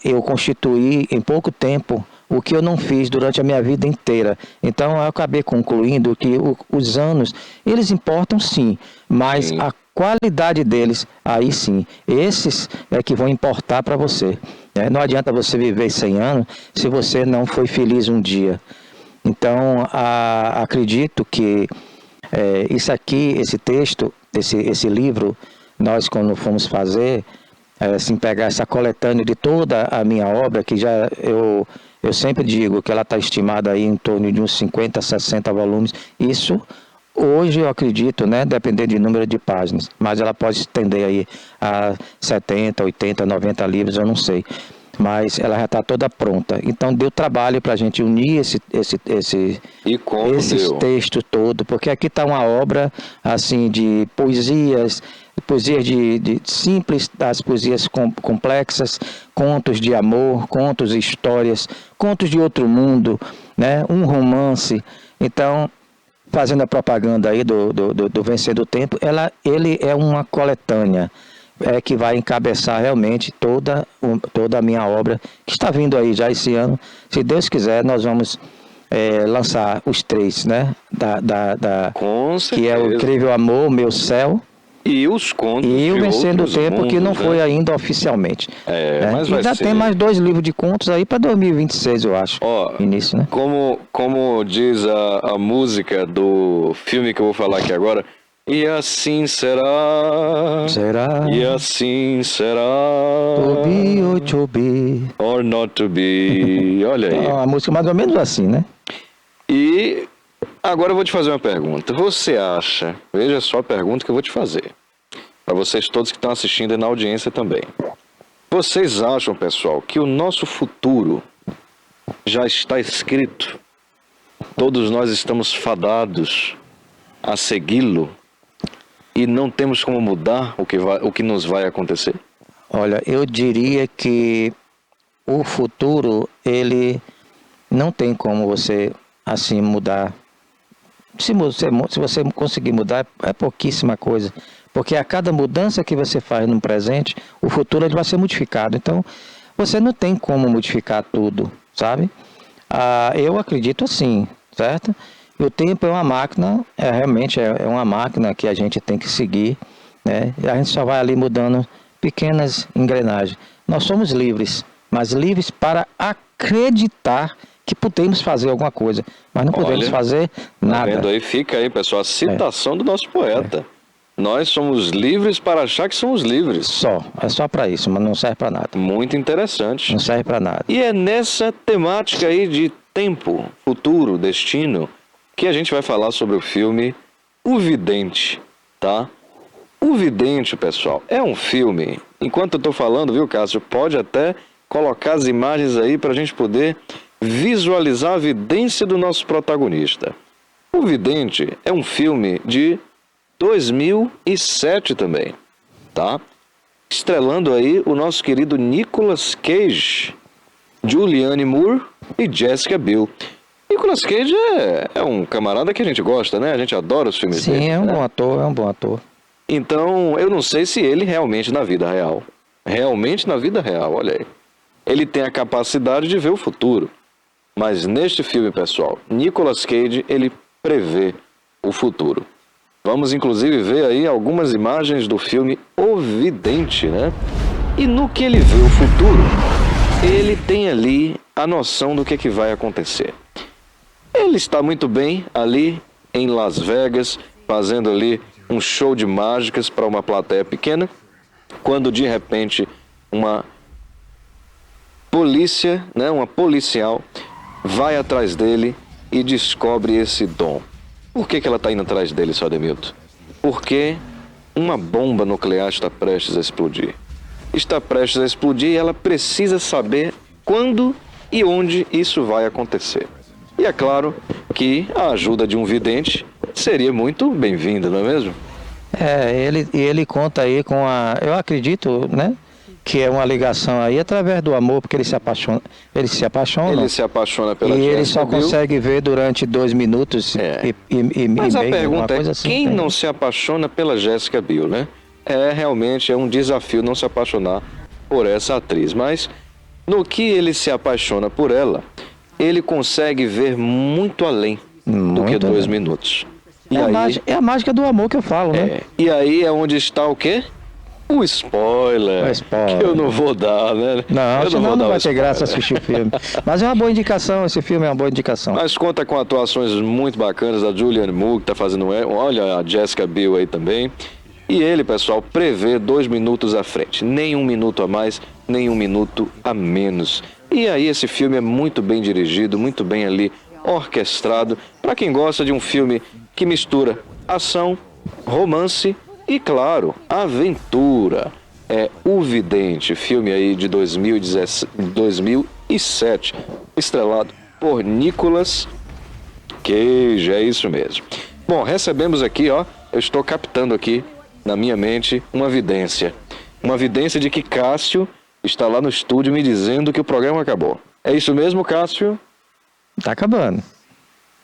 eu constituí em pouco tempo o que eu não fiz durante a minha vida inteira. Então, eu acabei concluindo que os anos, eles importam sim, mas a qualidade deles, aí sim, esses é que vão importar para você. Né? Não adianta você viver 100 anos se você não foi feliz um dia. Então, acredito que isso aqui, esse texto, esse livro, nós quando fomos fazer, assim, pegar essa coletânea de toda a minha obra, que já eu sempre digo que ela está estimada aí em torno de uns 50, 60 volumes, isso hoje eu acredito, né, dependendo do número de páginas, mas ela pode estender aí a 70, 80, 90 livros, eu não sei. Mas ela já está toda pronta. Então deu trabalho para a gente unir esses textos todos, porque aqui está uma obra assim de poesias de simples, das poesias complexas, contos de amor, contos e histórias, contos de outro mundo, né? Um romance. Então, fazendo a propaganda aí do Vencendo o Tempo, ele é uma coletânea. Que vai encabeçar realmente toda a minha obra, que está vindo aí já esse ano. Se Deus quiser, nós vamos lançar os 3, né? Com certeza. Que é o Incrível Amor, Meu Céu. E os contos e o Vencendo o Tempo, mundos, que não foi né? ainda oficialmente. Mas e já tem mais 2 livros de contos aí para 2026, eu acho. Início, né? Como diz a música do filme que eu vou falar aqui agora, e assim será. E assim será. To be or to be. Or not to be. Olha aí. A música mais ou menos assim, né? E agora eu vou te fazer uma pergunta. Você acha, veja só a pergunta que eu vou te fazer, para vocês todos que estão assistindo e na audiência também. Vocês acham, pessoal, que o nosso futuro já está escrito? Todos nós estamos fadados a segui-lo e não temos como mudar o que nos vai acontecer? Olha, eu diria que o futuro, ele não tem como você, assim, mudar. Se você conseguir mudar, é pouquíssima coisa. Porque a cada mudança que você faz no presente, o futuro ele vai ser modificado. Então, você não tem como modificar tudo, sabe? Eu acredito assim, certo? E o tempo é uma máquina, realmente é uma máquina que a gente tem que seguir, né? E a gente só vai ali mudando pequenas engrenagens. Nós somos livres, mas livres para acreditar que podemos fazer alguma coisa, mas não podemos fazer nada. Tá vendo aí? Fica aí, pessoal, a citação do nosso poeta. Nós somos livres para achar que somos livres. É só para isso, mas não serve para nada. Muito interessante. Não serve para nada. E é nessa temática aí de tempo, futuro, destino, que a gente vai falar sobre o filme O Vidente, tá? O Vidente, pessoal, é um filme, enquanto eu tô falando, viu, Cássio, pode até colocar as imagens aí para a gente poder visualizar a vidência do nosso protagonista. O Vidente é um filme de 2007 também, tá? Estrelando aí o nosso querido Nicolas Cage, Julianne Moore e Jessica Biel. Nicolas Cage é um camarada que a gente gosta, né? A gente adora os filmes dele. Sim, é um bom ator, é um bom ator. Então, eu não sei se ele realmente na vida real, olha aí, ele tem a capacidade de ver o futuro. Mas neste filme, pessoal, Nicolas Cage, ele prevê o futuro. Vamos, inclusive, ver aí algumas imagens do filme O Vidente, né? E no que ele vê o futuro, ele tem ali a noção do que vai acontecer. Ele está muito bem ali em Las Vegas, fazendo ali um show de mágicas para uma plateia pequena, quando de repente uma polícia, né, uma policial, vai atrás dele e descobre esse dom. Por que ela está indo atrás dele, Sr. Ademilton? Porque uma bomba nuclear está prestes a explodir. Está prestes a explodir e ela precisa saber quando e onde isso vai acontecer. E é claro que a ajuda de um vidente seria muito bem-vinda, não é mesmo? Ele conta aí com eu acredito, né, que é uma ligação aí através do amor, porque ele se apaixona. Ele se apaixona pela e Jessica ele só Biel. Consegue ver durante 2 minutos Mas a meio, pergunta é, assim, quem não se apaixona pela Jessica Biel, né? Realmente um desafio não se apaixonar por essa atriz, mas no que ele se apaixona por ela, ele consegue ver muito além do que 2 minutos. É a mágica do amor que eu falo, né? E aí é onde está o quê? O spoiler. Que eu não vou dar, né? Não, senão não vai ter graça assistir o filme. Mas é uma boa indicação, esse filme é uma boa indicação. Mas conta com atuações muito bacanas da Julianne Moore, que está fazendo... Olha a Jessica Biel aí também. E ele, pessoal, prevê 2 minutos à frente. Nem 1 minuto a mais, nem 1 minuto a menos. E aí esse filme é muito bem dirigido, muito bem ali orquestrado. Para quem gosta de um filme que mistura ação, romance e, claro, aventura. É O Vidente, filme aí de 2007, estrelado por Nicolas Cage, é isso mesmo. Bom, recebemos aqui, eu estou captando aqui na minha mente uma vidência de que Cássio está lá no estúdio me dizendo que o programa acabou. É isso mesmo, Cássio? Tá acabando.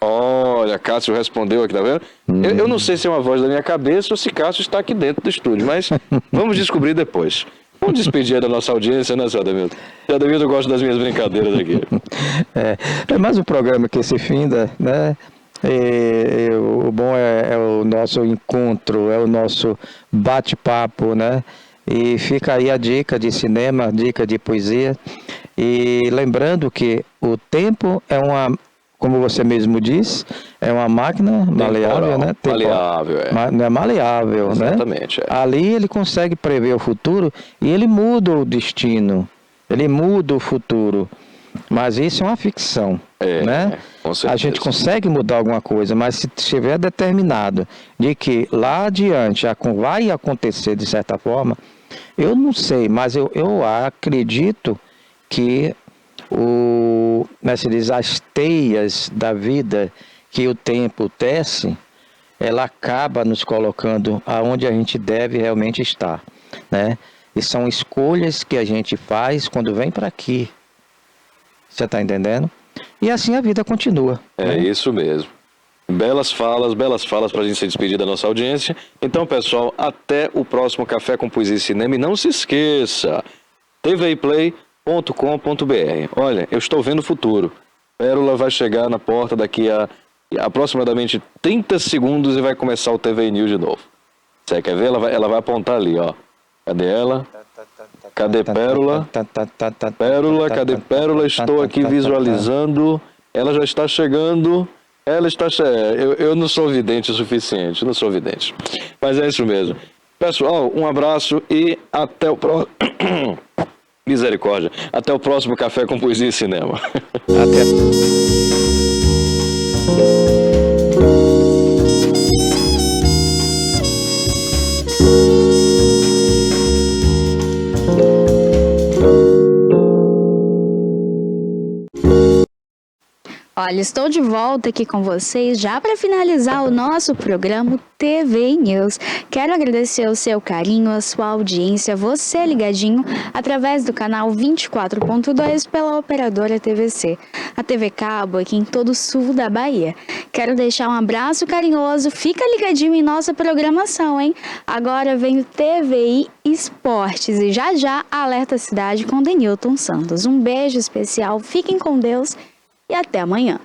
Olha, Cássio respondeu aqui, tá vendo? Eu não sei se é uma voz da minha cabeça ou se Cássio está aqui dentro do estúdio, mas vamos descobrir depois. Vamos despedir da nossa audiência, né, Sr. Ademilton? Sr. Ademilton gosta das minhas brincadeiras aqui. É mais um programa que se finda, né? O bom é o nosso encontro, é o nosso bate-papo, né? E fica aí a dica de cinema, dica de poesia. E lembrando que o tempo é como você mesmo diz, é uma máquina maleável, né? Maleável, Não é maleável, exatamente, né? Ali ele consegue prever o futuro e ele muda o destino, ele muda o futuro. Mas isso é uma ficção, né? Com certeza. A gente consegue mudar alguma coisa, mas se estiver determinado de que lá adiante vai acontecer de certa forma, eu não sei, mas eu acredito que as teias da vida que o tempo tece, ela acaba nos colocando aonde a gente deve realmente estar, né? E são escolhas que a gente faz quando vem para aqui. Você está entendendo? E assim a vida continua. É isso mesmo. Belas falas para a gente se despedir da nossa audiência. Então, pessoal, até o próximo Café com Poesia e Cinema. E não se esqueça, tviplay.com.br. Olha, eu estou vendo o futuro. Pérola vai chegar na porta daqui a aproximadamente 30 segundos e vai começar o TV News de novo. Você quer ver? Ela vai apontar ali, ó. Cadê ela? Cadê Pérola? Pérola, cadê Pérola? Estou aqui visualizando. Ela já está chegando. Ela está chegando. Eu não sou vidente o suficiente, não sou vidente. Mas é isso mesmo. Pessoal, um abraço e até o próximo. Misericórdia. Até o próximo Café com Poesia e Cinema. Até. Olha, estou de volta aqui com vocês já para finalizar o nosso programa TV News. Quero agradecer o seu carinho, a sua audiência, você ligadinho através do canal 24.2 pela operadora TVC, a TV Cabo aqui em todo o sul da Bahia. Quero deixar um abraço carinhoso, fica ligadinho em nossa programação, hein? Agora vem o TVI Esportes e já Alerta Cidade com Denilton Santos. Um beijo especial, fiquem com Deus e até amanhã.